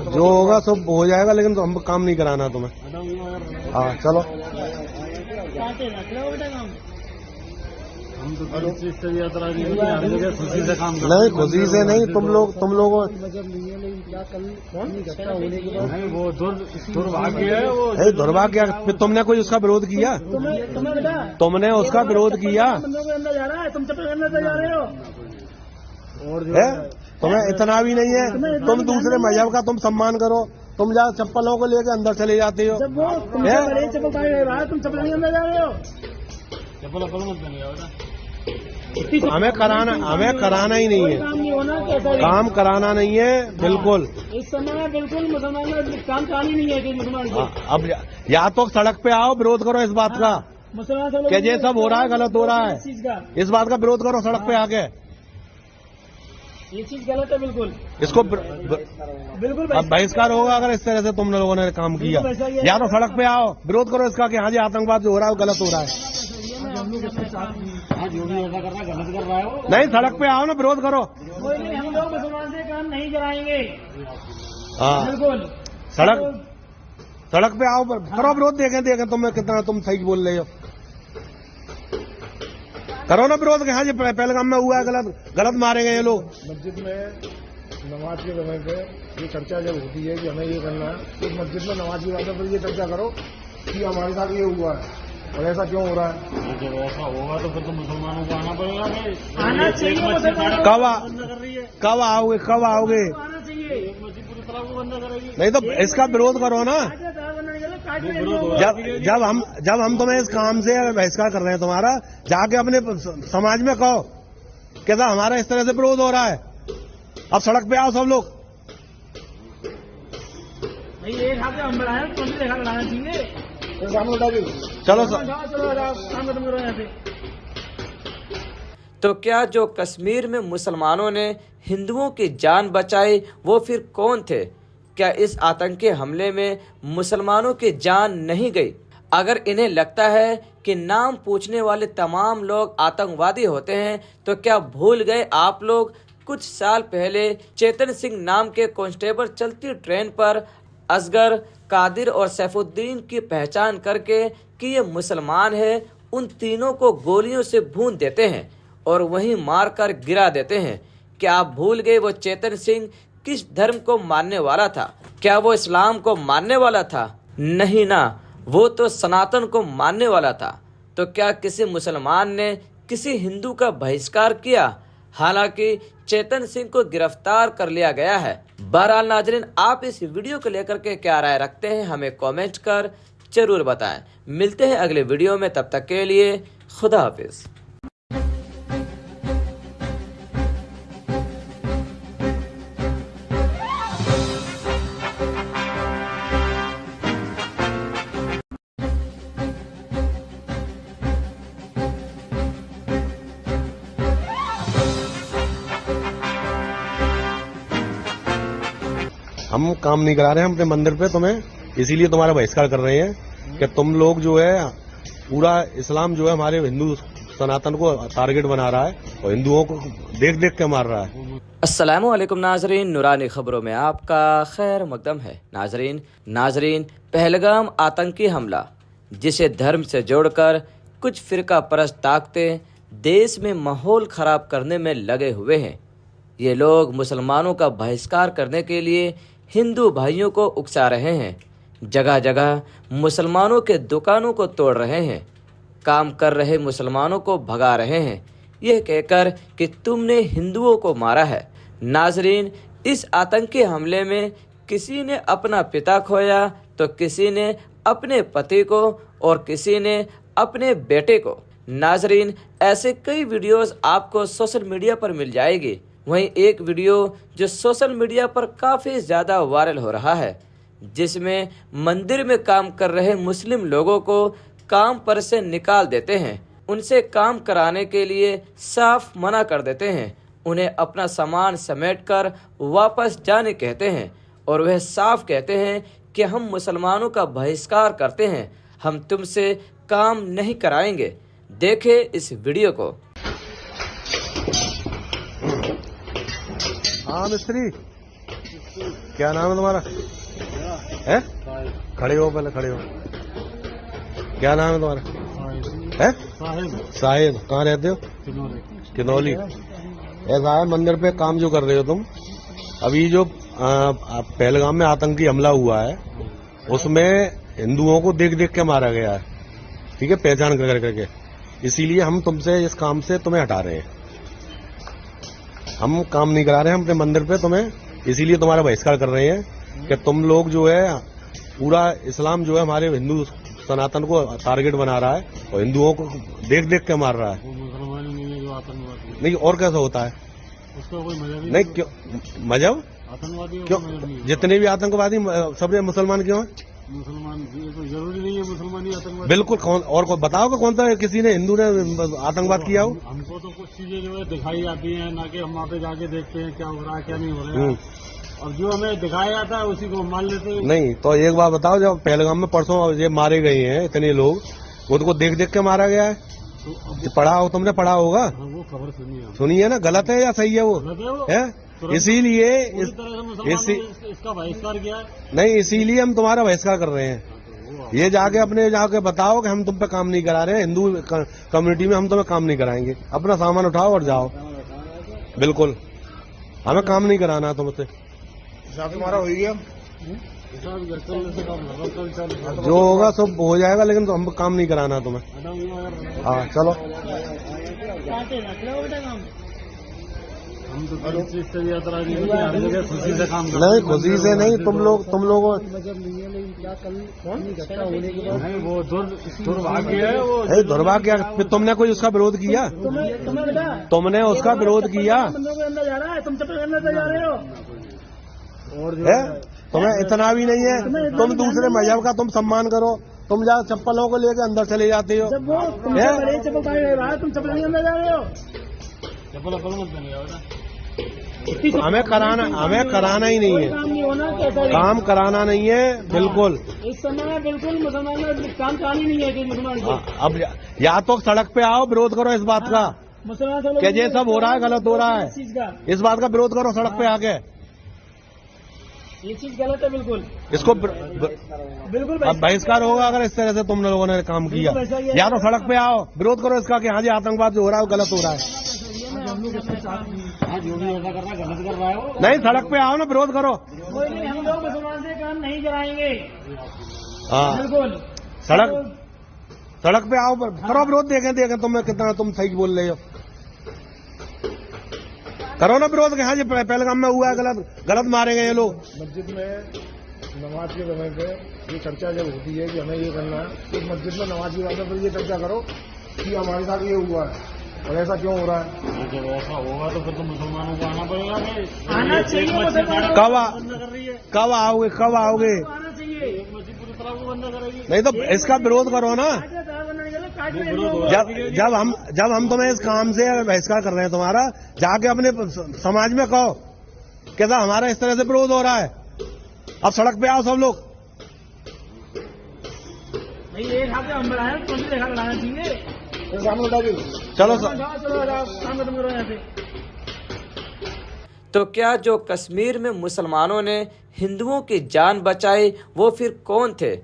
जो होगा सब हो जाएगा, लेकिन तो हम काम नहीं कराना तुम्हें। हाँ चलो। हम तो खुशी से काम करते नहीं, खुशी से नहीं, तुम लोगों नहीं, वो दुर्भाग्य है। वो दुर्भाग्य। फिर तुमने कोई उसका विरोध किया? तुमने उसका विरोध किया? तुम चप्पल जा रहे हो और जो तुम्हें इतना भी नहीं है, तुम दूसरे मजहब का तुम सम्मान करो। तुम जा चप्पलों को लेकर अंदर चले जाते हो। जब वो तुमसे हैं? बड़े चप्पल पाए रहा है, तुम चप्पल नहीं अंदर जा रहे हो। चप्पल मत पहनिए बेटा। हमें कराना ही नहीं कोई है, काम नहीं होना, कैसा भी। काम कराना नहीं है बिल्कुल। इस समय बिल्कुल मुसलमान में काम करानी नहीं है कि मुसलमान को। अब या तो सड़क पे आओ, विरोध करो इस बात का मुसलमान सब लोग कि ये सब हो रहा है, गलत हो रहा है। इस चीज का, इस बात का विरोध करो सड़क पे आके। ये चीज गलत है बिल्कुल। इसको बिल्कुल अब बहिष्कार होगा अगर इस तरह से तुम लोगों ने काम किया। या तो सड़क पे आओ, विरोध करो इसका कि हाँ जी आतंकवाद जो हो रहा है वो गलत हो रहा है। हाँ, जो भी ऐसा कर रहा है गलत कर रहा है वो। नहीं, सड़क पे आओ ना, विरोध करो। कोई नहीं, हम लोग मुसलमान से काम नहीं कराएंगे। हाँ, बिल्कुल सड़क पे आओ, करो विरोध। देखें तुम्हें कितना तुम सही बोल रहे हो। करो ना विरोध कि हाँ जी पहलगाम में हुआ है, गलत मारे गए ये लोग। मस्जिद में नमाज के समय पे ये चर्चा जब होती है कि हमें ये करना है, तो मस्जिद में नमाज की बातों पर ये चर्चा करो कि हमारे साथ ये हुआ है और ऐसा क्यों हो रहा है। जब ऐसा होगा तो फिर तो मुसलमानों को आना पड़ेगा भाई। आना चाहिए, एक मस्जिद मुसलमानों बंद कर रही है, कब आओगे आना चाहिए। एक मस्जिद पूरी तरह को बंद करेगी। नहीं तो इसका विरोध करो ना। जब हम तुम्हें इस काम से बहिष्कार कर रहे हैं तुम्हारा, जाके अपने समाज में कहो कि साहब हमारा इस तरह से विरोध हो रहा है, अब सड़क पे आओ सब लोग। नहीं, एक हाथ से हम बढ़ाए, कौन सी देखा लड़ाना चाहिए। तो सामने उठा के चलो चलो जाओ, काम खत्म करो यहाँ से। तो क्या जो कश्मीर में मुसलमानों ने हिंदुओं की जान बचाई वो फिर कौन थे? क्या इस आतंकी हमले में मुसलमानों की जान नहीं गई? अगर इन्हें लगता है कि नाम पूछने वाले तमाम लोग आतंकवादी होते हैं तो क्या भूल गए आप लोग कुछ साल पहले चेतन सिंह नाम के कांस्टेबल चलती ट्रेन पर असगर, कादिर और सैफुद्दीन की पहचान करके कि ये मुसलमान है, उन तीनों को गोलियों से भून देते हैं और वहीं मारकर गिरा देते हैं। क्या आप भूल गए वो चेतन सिंह किस धर्म को मानने वाला था? क्या वो इस्लाम को मानने वाला था? नहीं ना, वो तो सनातन को मानने वाला था। तो क्या किसी मुसलमान ने किसी हिंदू का बहिष्कार किया? हालांकि चेतन सिंह को गिरफ्तार कर लिया गया है। बहरहाल नाजरीन, आप इस वीडियो को लेकर के क्या राय रखते हैं हमें कमेंट कर जरूर बताएं। मिलते हैं अगले वीडियो में, तब तक के लिए खुदा हाफिज। हम काम नहीं करा रहे हैं अपने मंदिर पे तुम्हें, इसीलिए तुम्हारा बहिष्कार कर रहे हैं कि तुम लोग जो है पूरा इस्लाम जो है हमारे हिंदू सनातन को टारगेट बना रहा है और हिंदुओं को देख देख के मार रहा है। अस्सलामु अलैकुम नाजरीन, नुरानी खबरों में आपका खैर मकदम है। नाजरीन पहलगाम आतंकी हमला, जिसे धर्म से जोड़कर कुछ फिरका परस्त ताकतें देश में माहौल खराब करने में लगे हुए हैं। ये लोग मुसलमानों का बहिष्कार करने के लिए हिंदू भाइयों को उकसा रहे हैं, जगह जगह मुसलमानों के दुकानों को तोड़ रहे हैं, काम कर रहे मुसलमानों को भगा रहे हैं, यह कहकर कि तुमने हिंदुओं को मारा है। नाजरीन, इस आतंकी हमले में किसी ने अपना पिता खोया तो किसी ने अपने पति को और किसी ने अपने बेटे को। नाजरीन, ऐसे कई वीडियोस आपको सोशल मीडिया पर मिल जाएगी। वहीं एक वीडियो जो सोशल मीडिया पर काफ़ी ज़्यादा वायरल हो रहा है, जिसमें मंदिर में काम कर रहे मुस्लिम लोगों को काम पर से निकाल देते हैं, उनसे काम कराने के लिए साफ मना कर देते हैं, उन्हें अपना सामान समेटकर वापस जाने कहते हैं और वह साफ कहते हैं कि हम मुसलमानों का बहिष्कार करते हैं, हम तुमसे काम नहीं कराएंगे। देखें इस वीडियो को। हाँ मिस्त्री, क्या नाम है तुम्हारा? है? खड़े हो, पहले खड़े हो। क्या नाम है तुम्हारा? है? साहिब। कहाँ रहते हो? किनौली। ऐसा है, मंदिर पे काम जो कर रहे हो तुम, अभी जो पहलगाम में आतंकी हमला हुआ है उसमें हिंदुओं को देख देख के मारा गया है, ठीक है, पहचान कर करके। इसीलिए हम तुमसे इस काम से तुम्हें हटा रहे हैं। हम काम नहीं करा रहे हैं अपने मंदिर पे तुम्हें, इसीलिए तुम्हारा बहिष्कार कर रहे हैं कि तुम लोग जो है पूरा इस्लाम जो है हमारे हिंदू सनातन को टारगेट बना रहा है और हिंदुओं को देख देख के मार रहा है। वो मुसलमान ही नहीं है जो आतंकवादी है। नहीं और कैसा होता है? उसका कोई मजहब नहीं क्यों मजहब आतंकवादी है, क्यों? उसका मजहब नहीं है। जितने भी आतंकवादी सब मुसलमान क्यों हैं? मुसलमान ये तो जरूरी नहीं है मुसलमान ही आतंकवादी। बिल्कुल। कौन और को बताओ कि कौन सा किसी ने हिंदू ने आतंकवाद किया हो? हमको तो कुछ चीजें जो है दिखाई जाती हैं, ना कि हम वहाँ पे जाके देखते हैं क्या हो रहा है क्या नहीं हो रहा है, और जो हमें दिखाया जाता है उसी को हम मान लेते हैं। नहीं तो एक बात बताओ, जब पहलगाम में परसों ये मारे गए हैं इतने लोग, उनको देख देख के मारा गया है? तो अब ये पढ़ा हो तुमने, पढ़ा होगा, हाँ, वो खबर सुनी है। सुनी है ना? गलत है या सही है वो? गलत है वो। है तुरंत इसीलिए पूरी तरह से मुसलमानों ने इसका बहिष्कार किया है। नहीं इसीलिए हम तुम्हारा बहिष्कार कर रहे हैं। तो वो ये जाके अपने जाके बताओ कि हम तुम पे काम नहीं करा रहे हैं, हिंदू कम्युनिटी में हम तुम्हें काम नहीं कराएंगे, अपना सामान उठाओ और जाओ। बिल्कुल हमें काम नहीं कराना है तुमसे। हिसाब तुम्हारा हो गया। हिसाब कल से काम लगा, कल चालू जो होगा सब हो जाएगा, लेकिन हम काम नहीं कराना तुम्हें। हाँ चलो। हम तो किसी चीज से भी एतराज नहीं करते, हर जगह खुशी से काम करते नहीं हैं। खुशी से नहीं, तुम लोग नहीं वो दुर्भाग्य है वो। अरे दुर्भाग्य, फिर तुमने कोई उसका विरोध किया? तुमने उसका विरोध किया और जो है? तुम्हें इतना भी नहीं है? तुम दूसरे मजहब का तुम सम्मान करो, तुम जहाँ चप्पलों को लेकर अंदर चले जाते हो। हैं? चप्पल मत देंगे बेटा। हमें कराना ही नहीं है, काम कराना नहीं है बिल्कुल। इस समय बिल्कुल मुसलमान काम करानी नहीं है कि मुसलमान को। अब या तो सड़क पे आओ, विरोध करो इस बात का मुसलमान कि ये सब हो रहा है, गलत हो रहा है, चीज का इस बात का विरोध करो सड़क पे आके। ये चीज गलत है बिल्कुल। इसको बिल्कुल अब बहिष्कार होगा अगर इस तरह से तुम लोगों ने काम किया। या तो सड़क पे आओ, विरोध करो इसका कि हाँ जी आतंकवाद जो हो रहा है वो गलत हो रहा है। हाँ, जो भी ऐसा कर रहा है गलत कर रहा है वो। नहीं सड़क पे आओ ना, विरोध करो। कोई नहीं, हम लोग मुसलमान से काम नहीं कराएंगे। हाँ बिल्कुल सड़क पे आओ, करो विरोध, देखें तुम्हें कितना तुम सही बोल रहे हो। करो ना विरोध, हाँ जी पहलगाम में हुआ है, गलत मारे गए लोग। मस्जिद में नमाज के समय पे ये चर्चा जब होती है कि हमें ये करना है, तो मस्जिद में नमाज के बाद पर ये चर्चा करो कि हमारे साथ ये हुआ है और ऐसा क्यों हो रहा है। जब ऐसा होगा तो फिर तो मुसलमानों को आना पड़ेगा। आना चाहिए। कब आओगे? आना चाहिए। एक मस्जिद पूरी तरह को बंद करेगी। नहीं तो इसका विरोध करो ना। जब हम तुम्हें इस काम से बहिष्कार कर रहे हैं तुम्हारा, जाके अपने समाज में कहो कि साहब हमारा इस तरह से विरोध हो रहा है, अब सड़क पे आओ सब लोग। नहीं एक हाथ से हम बढ़ाए तो देखा लड़ाना चाहिए। चलो काम खत्म करो यहाँ से। तो क्या जो कश्मीर में मुसलमानों ने हिंदुओं की जान बचाई वो फिर कौन थे?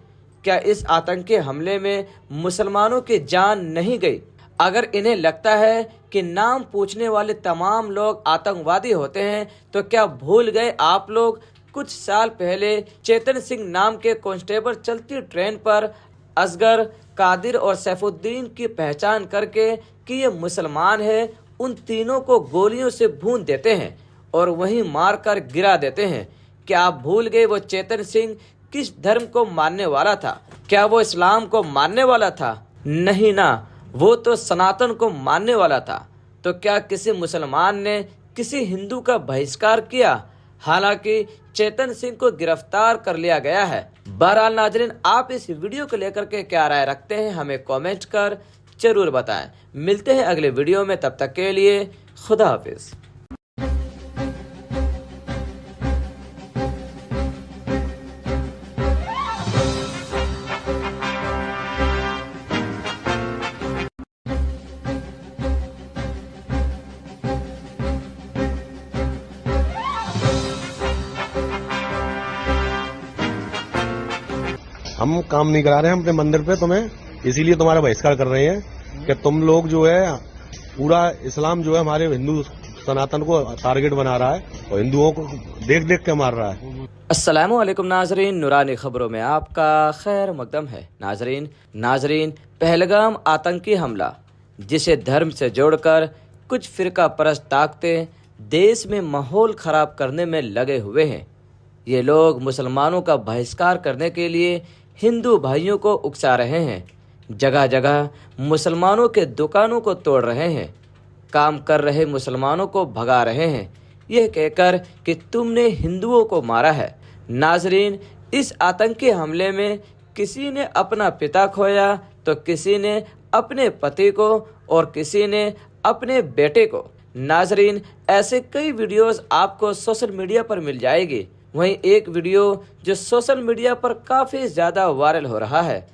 क्या इस आतंकी हमले में मुसलमानों की जान नहीं गई? अगर इन्हें लगता है कि नाम पूछने वाले तमाम लोग आतंकवादी होते हैं तो क्या भूल गए आप लोग कुछ साल पहले चेतन सिंह नाम के कांस्टेबल चलती ट्रेन पर असगर, कादिर और सैफुद्दीन की पहचान करके कि ये मुसलमान है, उन तीनों को गोलियों से भून देते हैं और वहीं मारकर गिरा देते हैं। क्या आप भूल गए वो चेतन सिंह किस धर्म को मानने वाला था? क्या वो इस्लाम को मानने वाला था? नहीं ना, वो तो सनातन को मानने वाला था। तो क्या किसी मुसलमान ने किसी हिंदू का बहिष्कार किया? हालांकि चेतन सिंह को गिरफ्तार कर लिया गया है। बहरहाल नाजरीन, आप इस वीडियो को लेकर के क्या राय रखते हैं हमें कमेंट कर जरूर बताएं। मिलते हैं अगले वीडियो में, तब तक के लिए खुदा हाफिज। हम काम नहीं करा रहे हैं अपने मंदिर पे तुम्हें, इसीलिए तुम्हारा बहिष्कार कर रहे हैं कि तुम लोग जो है पूरा इस्लाम जो है हमारे हिंदू सनातन को टारगेट बना रहा है और हिंदुओं को देख देख के मार रहा है। अस्सलामु अलैकुम नाजरीन, नूरानी खबरों में आपका खैर मकदम है। नाजरीन पहलगाम आतंकी हमला, जिसे धर्म से जोड़कर कुछ फिरका परस्त ताकतें देश में माहौल खराब करने में लगे हुए हैं। ये लोग मुसलमानों का बहिष्कार करने के लिए हिंदू भाइयों को उकसा रहे हैं। जगह जगह मुसलमानों के दुकानों को तोड़ रहे हैं, काम कर रहे मुसलमानों को भगा रहे हैं, यह कहकर कि तुमने हिंदुओं को मारा है। नाजरीन, इस आतंकी हमले में किसी ने अपना पिता खोया तो किसी ने अपने पति को और किसी ने अपने बेटे को। नाजरीन, ऐसे कई वीडियोस आपको सोशल मीडिया पर मिल जाएगी। वहीं एक वीडियो जो सोशल मीडिया पर काफ़ी ज़्यादा वायरल हो रहा है,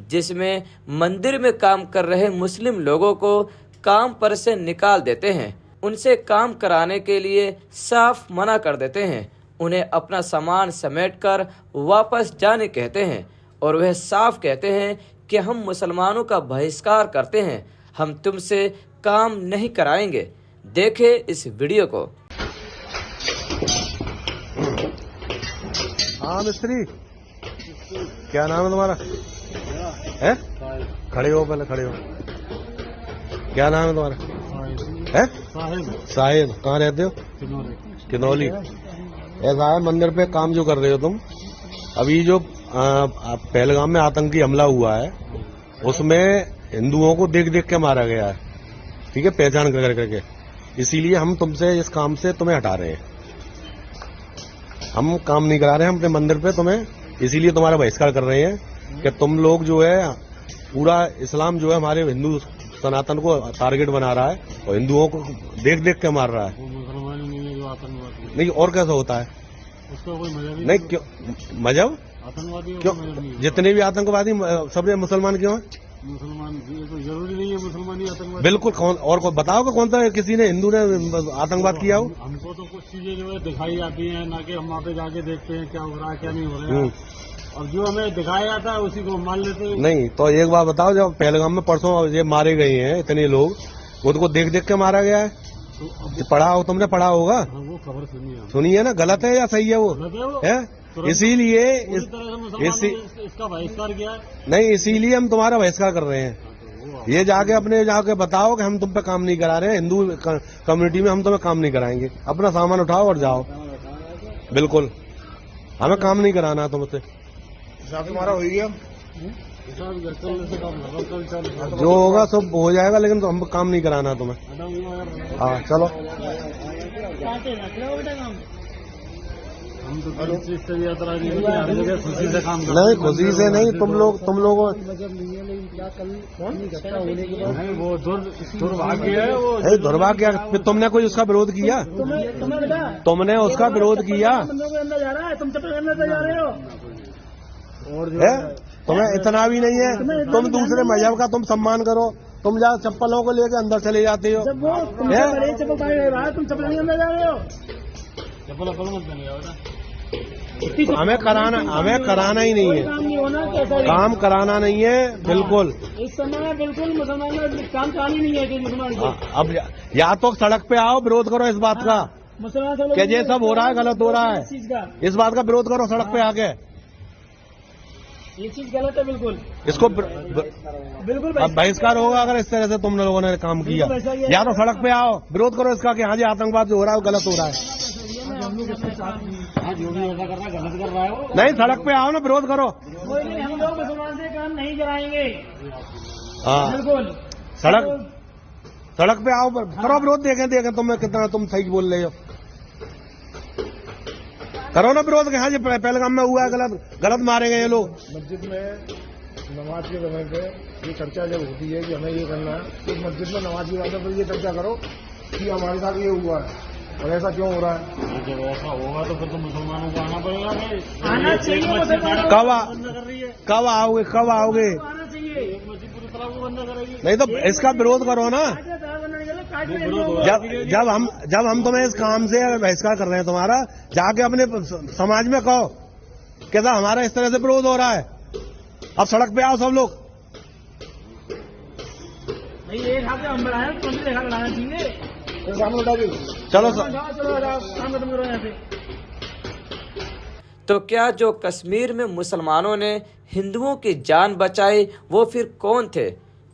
जिसमें मंदिर में काम कर रहे मुस्लिम लोगों को काम पर से निकाल देते हैं, उनसे काम कराने के लिए साफ मना कर देते हैं, उन्हें अपना सामान समेटकर वापस जाने कहते हैं और वह साफ कहते हैं कि हम मुसलमानों का बहिष्कार करते हैं, हम तुमसे काम नहीं कराएंगे। देखें इस वीडियो को। हाँ मिस्त्री, क्या नाम है तुम्हारा? है? खड़े हो, पहले खड़े हो। क्या नाम है तुम्हारा? है? साहिब। कहाँ रहते हो? किनौली। ऐसा है, मंदिर पे काम जो कर रहे हो तुम, अभी जो पहलगाम में आतंकी हमला हुआ है उसमें हिंदुओं को देख देख के मारा गया है, ठीक है, पहचान कर करके। इसीलिए हम तुमसे इस काम से तुम्हें हटा रहे हैं, हम काम नहीं करा रहे हैं हम अपने मंदिर पे तुम्हें, इसीलिए तुम्हारा बहिष्कार कर रहे हैं कि तुम लोग जो है पूरा इस्लाम जो है हमारे हिंदू सनातन को टारगेट बना रहा है और हिंदुओं को देख देख के मार रहा है। नहीं, और कैसा होता है? उसका कोई मजहब नहीं, क्यों मजहब? आतंकवादी क्यों? जितने भी आतंकवादी सब मुसलमान क्यों हैं? मुसलमान, ये तो जरूरी नहीं है मुसलमान ही आतंकवादी। बिल्कुल। कौन और को बताओ कि कौन सा किसी ने हिंदू ने आतंकवाद किया हो? हमको तो कुछ चीजें जो है दिखाई जाती हैं, ना कि हम वहाँ पे जाके देखते हैं क्या हो रहा है क्या नहीं हो रहा है, और जो हमें दिखाया जाता है उसी को हम मान लेते हैं। नहीं तो एक बात बताओ, जब पहलगाम में परसों ये मारे गए हैं इतने लोग, उनको देख देख के मारा गया है, तो पढ़ा हो तुमने? पढ़ा होगा, वो खबर सुनी है ना? गलत है या सही है वो? है, इसीलिए इसका बहिष्कार किया है। नहीं, इसीलिए हम तुम्हारा बहिष्कार कर रहे हैं। ये जाके अपने जाके बताओ कि हम तुम पे काम नहीं करा रहे हैं, हिंदू कम्युनिटी में हम तुम्हें काम नहीं कराएंगे, अपना सामान उठाओ और जाओ। बिल्कुल, हमें काम नहीं कराना तुमसे। तुम्हारा हो गया, जो होगा सब हो जाएगा, लेकिन तो हम काम नहीं कराना तुम्हें। हाँ चलो। हम तो खुशी से काम नहीं, खुशी से नहीं, तुम लोग नहीं, वो दुर्भाग्य है वो। दुर्भाग्य। तुमने कोई उसका विरोध किया? तुमने उसका विरोध किया? तुम्हें इतना भी नहीं है, तुम दूसरे मजहब का तुम सम्मान करो, तुम जा चप्पलों को लेकर अंदर चले जाते हो। हमें कराना ही नहीं है, काम कराना नहीं है। बिल्कुल, इस समय बिल्कुल मुसलमान काम कराना नहीं है मुसलमान। अब या तो सड़क पे आओ, विरोध करो इस बात का कि ये सब हो रहा है, गलत हो रहा है, इस बात का विरोध करो सड़क पे आके। ये चीज गलत है बिल्कुल, इसको बिल्कुल अब बहिष्कार होगा अगर इस तरह से तुम लोगों ने काम किया। या तो सड़क पे आओ, विरोध करो इसका कि हाँ जी आतंकवाद जो हो रहा है वो गलत हो रहा है। जो भी ऐसा कर रहा है गलत कर रहा है वो। नहीं, सड़क पे आओ ना, विरोध करो। कोई नहीं, हम लोग मुसलमान से काम नहीं कराएंगे। हाँ बिल्कुल, सड़क पे आओ, करो विरोध, देखें तुम्हें कितना तुम सही बोल रहे हो। करो ना विरोध के हाँ जी पहलगाम में हुआ है, गलत मारे गए लोग। मस्जिद में नमाज के समय पे ये चर्चा जब होती है कि हमें ये करना है, तो मस्जिद में नमाज की बातों पर ये चर्चा करो कि हमारे साथ ये हुआ है और ऐसा क्यों हो रहा है। जब ऐसा होगा तो फिर तो मुसलमानों को आना पड़ेगा। आना चाहिए। कब आओगे? आना चाहिए। एक मस्जिद पूरी तरह को बंद करेगी। नहीं तो इसका विरोध करो ना। जब हम तुम्हें इस काम से बहिष्कार कर रहे हैं तुम्हारा, जाके अपने समाज में कहो कैसा हमारा इस तरह से विरोध हो रहा है। अब सड़क पे आओ सब लोग। नहीं, एक हाथ से हम बढ़ाए तो दूसरे हाथ बढ़ाना चाहिए। चलो काम खत्म करो यहाँ से। तो क्या जो कश्मीर में मुसलमानों ने हिंदुओं की जान बचाई वो फिर कौन थे?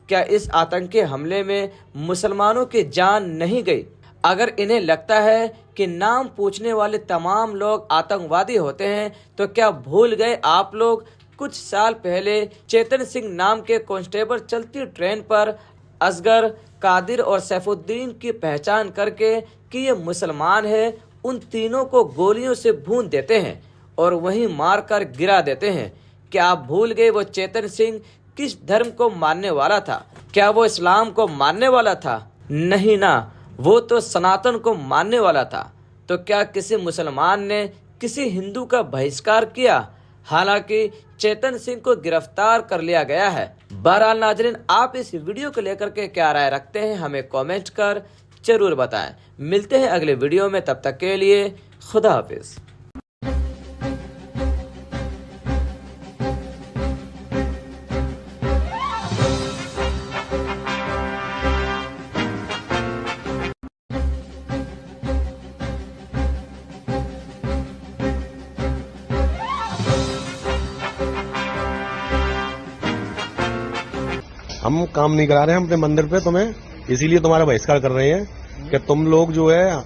क्या इस आतंकी हमले में मुसलमानों की जान नहीं गई? अगर इन्हें लगता है कि नाम पूछने वाले तमाम लोग आतंकवादी होते हैं तो क्या भूल गए आप लोग कुछ साल पहले चेतन सिंह नाम के कांस्टेबल चलती ट्रेन पर असगर, कादिर और सैफुद्दीन की पहचान करके कि ये मुसलमान है, उन तीनों को गोलियों से भून देते हैं और वहीं मारकर गिरा देते हैं। क्या आप भूल गए वो चेतन सिंह किस धर्म को मानने वाला था? क्या वो इस्लाम को मानने वाला था? नहीं ना, वो तो सनातन को मानने वाला था। तो क्या किसी मुसलमान ने किसी हिंदू का बहिष्कार किया? हालांकि चेतन सिंह को गिरफ्तार कर लिया गया है। बहरहाल नाजरीन, आप इस वीडियो को लेकर के क्या राय रखते हैं हमें कमेंट कर जरूर बताएं। मिलते हैं अगले वीडियो में, तब तक के लिए खुदा हाफिज। हम काम नहीं करा रहे हैं अपने मंदिर पे तुम्हें, इसीलिए तुम्हारा बहिष्कार कर रहे हैं कि तुम लोग जो है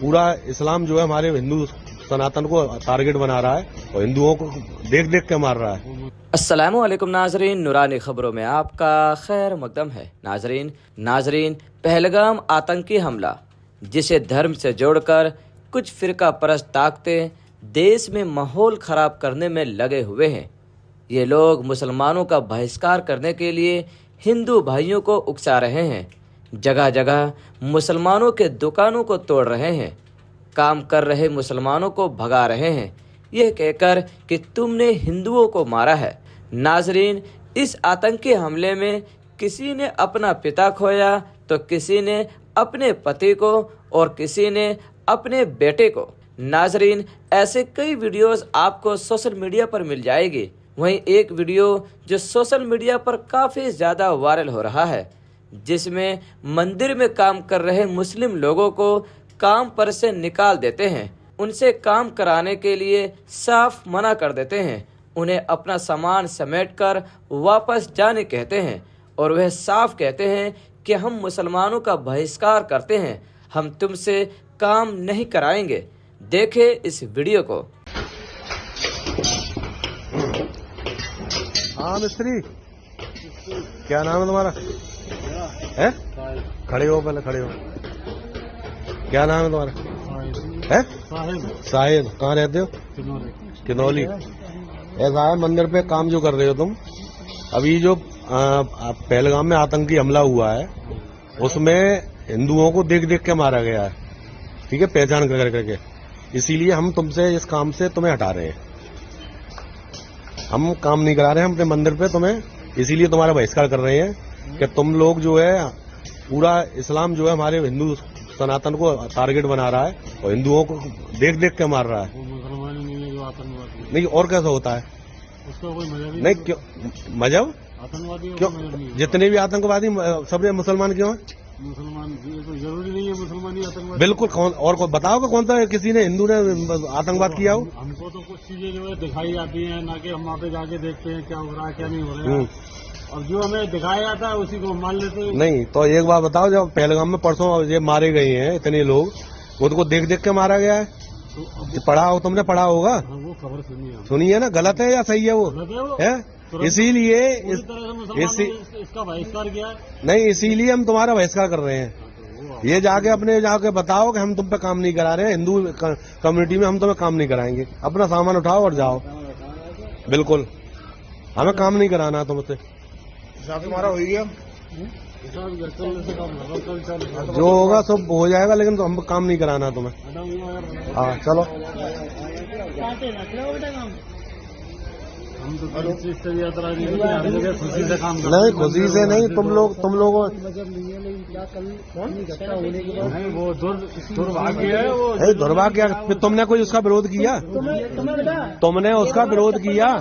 पूरा इस्लाम जो है हमारे हिंदू सनातन को टारगेट बना रहा है और हिंदुओं को देख देख के मार रहा है। अस्सलामु अलैकुम नाजरीन, नुरानी खबरों में आपका खैर मकदम है। नाजरीन, पहलगाम आतंकी हमला जिसे धर्म से जोड़कर कुछ फिरका परस्त ताकतें देश में माहौल खराब करने में लगे हुए हैं। ये लोग मुसलमानों का बहिष्कार करने के लिए हिंदू भाइयों को उकसा रहे हैं। जगह जगह मुसलमानों के दुकानों को तोड़ रहे हैं, काम कर रहे मुसलमानों को भगा रहे हैं, यह कहकर कि तुमने हिंदुओं को मारा है। नाजरीन, इस आतंकी हमले में किसी ने अपना पिता खोया तो किसी ने अपने पति को और किसी ने अपने बेटे को। नाजरीन, ऐसे कई वीडियोस आपको सोशल मीडिया पर मिल जाएगी। वहीं एक वीडियो जो सोशल मीडिया पर काफ़ी ज़्यादा वायरल हो रहा है, जिसमें मंदिर में काम कर रहे मुस्लिम लोगों को काम पर से निकाल देते हैं, उनसे काम कराने के लिए साफ मना कर देते हैं, उन्हें अपना सामान समेटकर वापस जाने कहते हैं और वह साफ कहते हैं कि हम मुसलमानों का बहिष्कार करते हैं, हम तुमसे काम नहीं कराएंगे। देखें इस वीडियो को। हाँ मिस्त्री, क्या नाम है तुम्हारा? है? खड़े हो, पहले खड़े हो। क्या नाम है तुम्हारा? है? साहिद। कहाँ रहते हो? किनौली। ऐसा है, मंदिर पे काम जो कर रहे हो तुम, अभी जो पहलगाम में आतंकी हमला हुआ है उसमें हिंदुओं को देख देख के मारा गया है, ठीक है, पहचान कर करके। इसीलिए हम तुमसे इस काम से तुम्हें हटा रहे हैं। हम काम नहीं करा रहे हैं अपने मंदिर पे तुम्हें, इसीलिए तुम्हारा बहिष्कार कर रहे हैं कि तुम लोग जो है पूरा इस्लाम जो है हमारे हिंदू सनातन को टारगेट बना रहा है और हिंदुओं को देख देख के मार रहा है। वो मुसलमान नहीं है जो आतंकवादी। नहीं, और कैसा होता है? उसका कोई मजहब नहीं, क्यों मजहब? आतंकवादी क्यों? जितने भी आतंकवादी सब मुसलमान क्यों है? मुसलमान तो जरूरी नहीं है मुसलमान ही आतंकवादी। बिल्कुल। और बताओ कि कौन सा किसी ने हिंदू ने आतंकवाद किया हो? हमको तो कुछ चीजें जो है दिखाई जाती हैं, ना कि हम वहाँ पे जाके देखते हैं क्या हो रहा है क्या नहीं हो रहा है, और जो हमें दिखाया जाता है उसी को मान लेते हैं। नहीं तो एक बात बताओ, जब पहलगाम में परसों ये मारे गए हैं इतने लोग, उनको देख देख के मारा गया है, तो पढ़ा हो तुमने? पढ़ा होगा, वो खबर सुनी है ना? गलत है या सही है वो? है, इसीलिए इसका बहिष्कार किया है। नहीं, इसीलिए हम तुम्हारा बहिष्कार कर रहे हैं। ये जाके जाके बताओ कि हम तुम पे काम नहीं करा रहे हैं, हिंदू कम्युनिटी में हम तुम्हें काम नहीं कराएंगे। अपना सामान उठाओ और जाओ। बिल्कुल, हमें काम नहीं कराना तुमसे। तुम्हारा हो गया, जो होगा सब हो जाएगा, लेकिन तो हम काम नहीं कराना तुम्हें। हाँ चलो। हम तो खुशी से काम नहीं, खुशी से नहीं, तुम लोगों नहीं, वो दुर्भाग्य है। वो दुर्भाग्य। तुमने कोई उसका विरोध किया? तुमने उसका विरोध किया है?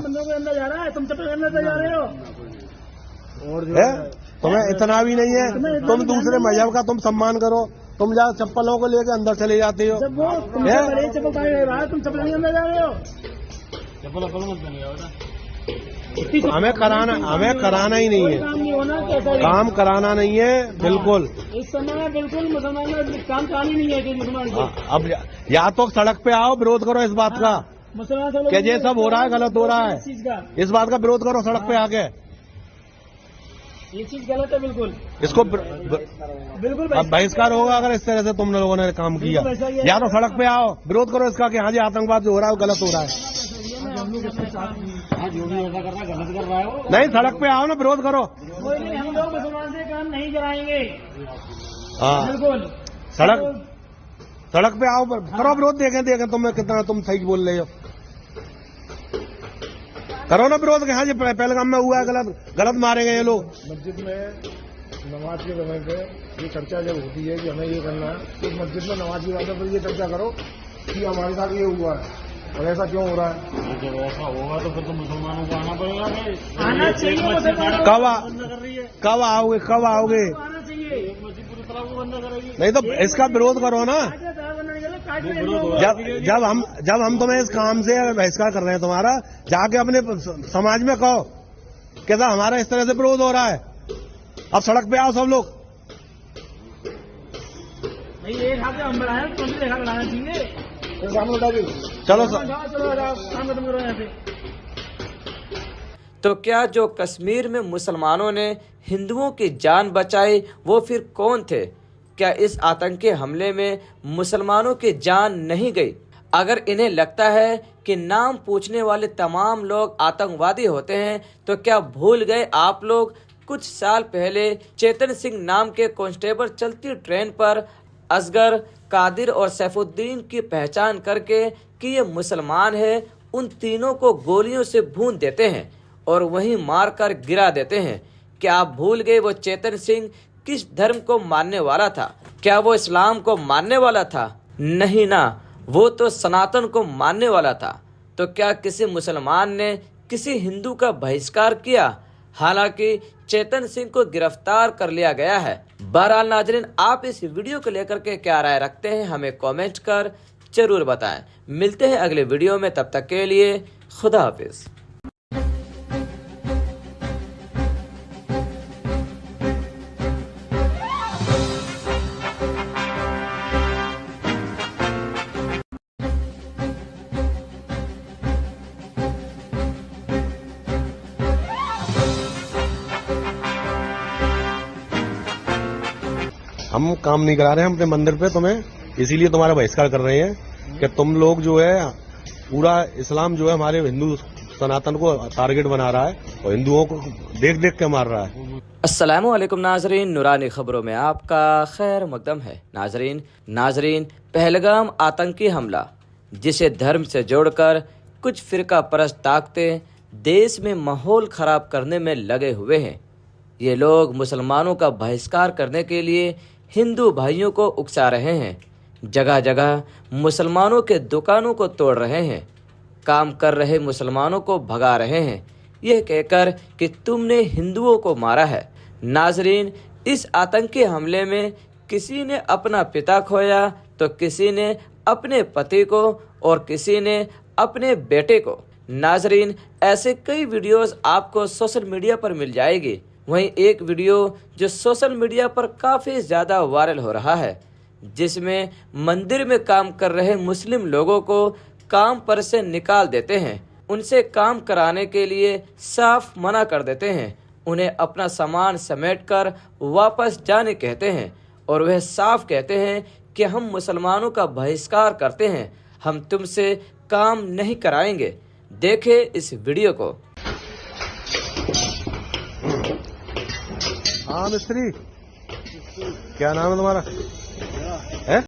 तुम्हें इतना भी नहीं है, तुम दूसरे मजहब का तुम सम्मान करो, तुम जा चप्पलों को लेकर अंदर चले जाते हो। चप्पल मत पहनिएगा बेटा। हमें कराना ही नहीं है, काम नहीं होना कैसा है? काम कराना नहीं है बिल्कुल। इस समय बिल्कुल मुसलमान का काम करानी नहीं है कि मुसलमान को। अब या तो सड़क पे आओ, विरोध करो इस बात का मुसलमान सब लोग कि ये सब हो रहा है, गलत हो रहा है, इस चीज का इस बात का विरोध करो सड़क पे आके। ये चीज गलत है बिल्कुल इसको बिल्कुल। अब बहिष्कार होगा अगर इस तरह से तुम लोगों ने काम किया। या तो सड़क पे आओ, विरोध करो इसका कि हाँ जी आतंकवाद जो हो रहा है वो गलत हो रहा है। जो भी ऐसा कर रहा है गलत कर रहा है वो। नहीं, सड़क पे आओ ना, विरोध करो। कोई नहीं, हम लोग मुसलमान से काम नहीं कराएंगे हाँ, बिल्कुल। सड़क पे आओ, करो विरोध, देखें तुम सही बोल रहे हो। करो ना विरोध कि हाँ जी पहलगाम में हुआ है, गलत मारे गए ये लोग। मस्जिद में नमाज के समय पे ये चर्चा जब होती है कि हमें ये करना है, तो मस्जिद में नमाज की बातों पर ये चर्चा करो कि हमारे साथ ये हुआ है और ऐसा क्यों हो रहा है। जब ऐसा होगा तो फिर तो मुसलमानों को आना पड़ेगा भाई। आना चाहिए। कब आओगे? आना चाहिए। एक मस्जिद पूरी तरह को बंद करेगी। नहीं तो इसका विरोध करो ना। जब हम तुम्हें इस काम से बहिष्कार कर रहे हैं तुम्हारा, जाके अपने समाज में कहो कैसा हमारा इस तरह से विरोध हो रहा है। अब सड़क पे आओ सब लोग। नहीं, एक हाथ से हम बढ़ाए तो दूसरे हाथ बढ़ाना चाहिए। सामने उठा के चलो काम खत्म करो यहाँ से। तो क्या जो कश्मीर में मुसलमानों ने हिंदुओं की जान बचाई वो फिर कौन थे? क्या इस आतंकी हमले में मुसलमानों की जान नहीं गई? अगर इन्हें लगता है कि नाम पूछने वाले तमाम लोग आतंकवादी होते हैं तो क्या भूल गए आप लोग कुछ साल पहले चेतन सिंह नाम के कांस्टेबल चलती ट्रेन पर असगर, कादिर और सैफुद्दीन की पहचान करके कि ये मुसलमान है, उन तीनों को गोलियों से भून देते हैं और वहीं मारकर गिरा देते हैं। क्या आप भूल गए वो चेतन सिंह किस धर्म को मानने वाला था? क्या वो इस्लाम को मानने वाला था? नहीं ना, वो तो सनातन को मानने वाला था। तो क्या किसी मुसलमान ने किसी हिंदू का बहिष्कार किया? हालांकि चेतन सिंह को गिरफ्तार कर लिया गया है। बहरहाल नाजरीन, आप इस वीडियो को लेकर के क्या राय रखते हैं हमें कमेंट कर जरूर बताएं। मिलते हैं अगले वीडियो में, तब तक के लिए खुदा हाफिज। हम काम नहीं करा रहे हैं अपने मंदिर पे तुम्हें, इसीलिए तुम्हारा बहिष्कार कर रहे हैं कि तुम लोग जो है पूरा इस्लाम जो है हमारे हिंदू सनातन को टारगेट बना रहा है और हिंदुओं को देख देख के मार रहा है। अस्सलामुअलैकुम नाजरीन, नुरानी खबरों में आपका खैर मकदम है। नाजरीन, पहलगाम आतंकी हमला जिसे धर्म से जोड़कर कुछ फिरका परस्त ताकतें देश में माहौल खराब करने में लगे हुए हैं। ये लोग मुसलमानों का बहिष्कार करने के लिए हिंदू भाइयों को उकसा रहे हैं। जगह जगह मुसलमानों के दुकानों को तोड़ रहे हैं, काम कर रहे मुसलमानों को भगा रहे हैं, यह कहकर कि तुमने हिंदुओं को मारा है। नाजरीन, इस आतंकी हमले में किसी ने अपना पिता खोया तो किसी ने अपने पति को और किसी ने अपने बेटे को। नाजरीन, ऐसे कई वीडियोस आपको सोशल मीडिया पर मिल जाएगी। वहीं एक वीडियो जो सोशल मीडिया पर काफ़ी ज़्यादा वायरल हो रहा है, जिसमें मंदिर में काम कर रहे मुस्लिम लोगों को काम पर से निकाल देते हैं, उनसे काम कराने के लिए साफ मना कर देते हैं, उन्हें अपना सामान समेटकर वापस जाने कहते हैं और वह साफ कहते हैं कि हम मुसलमानों का बहिष्कार करते हैं, हम तुमसे काम नहीं कराएंगे। देखें इस वीडियो को। हाँ मिस्त्री, क्या नाम है तुम्हारा? है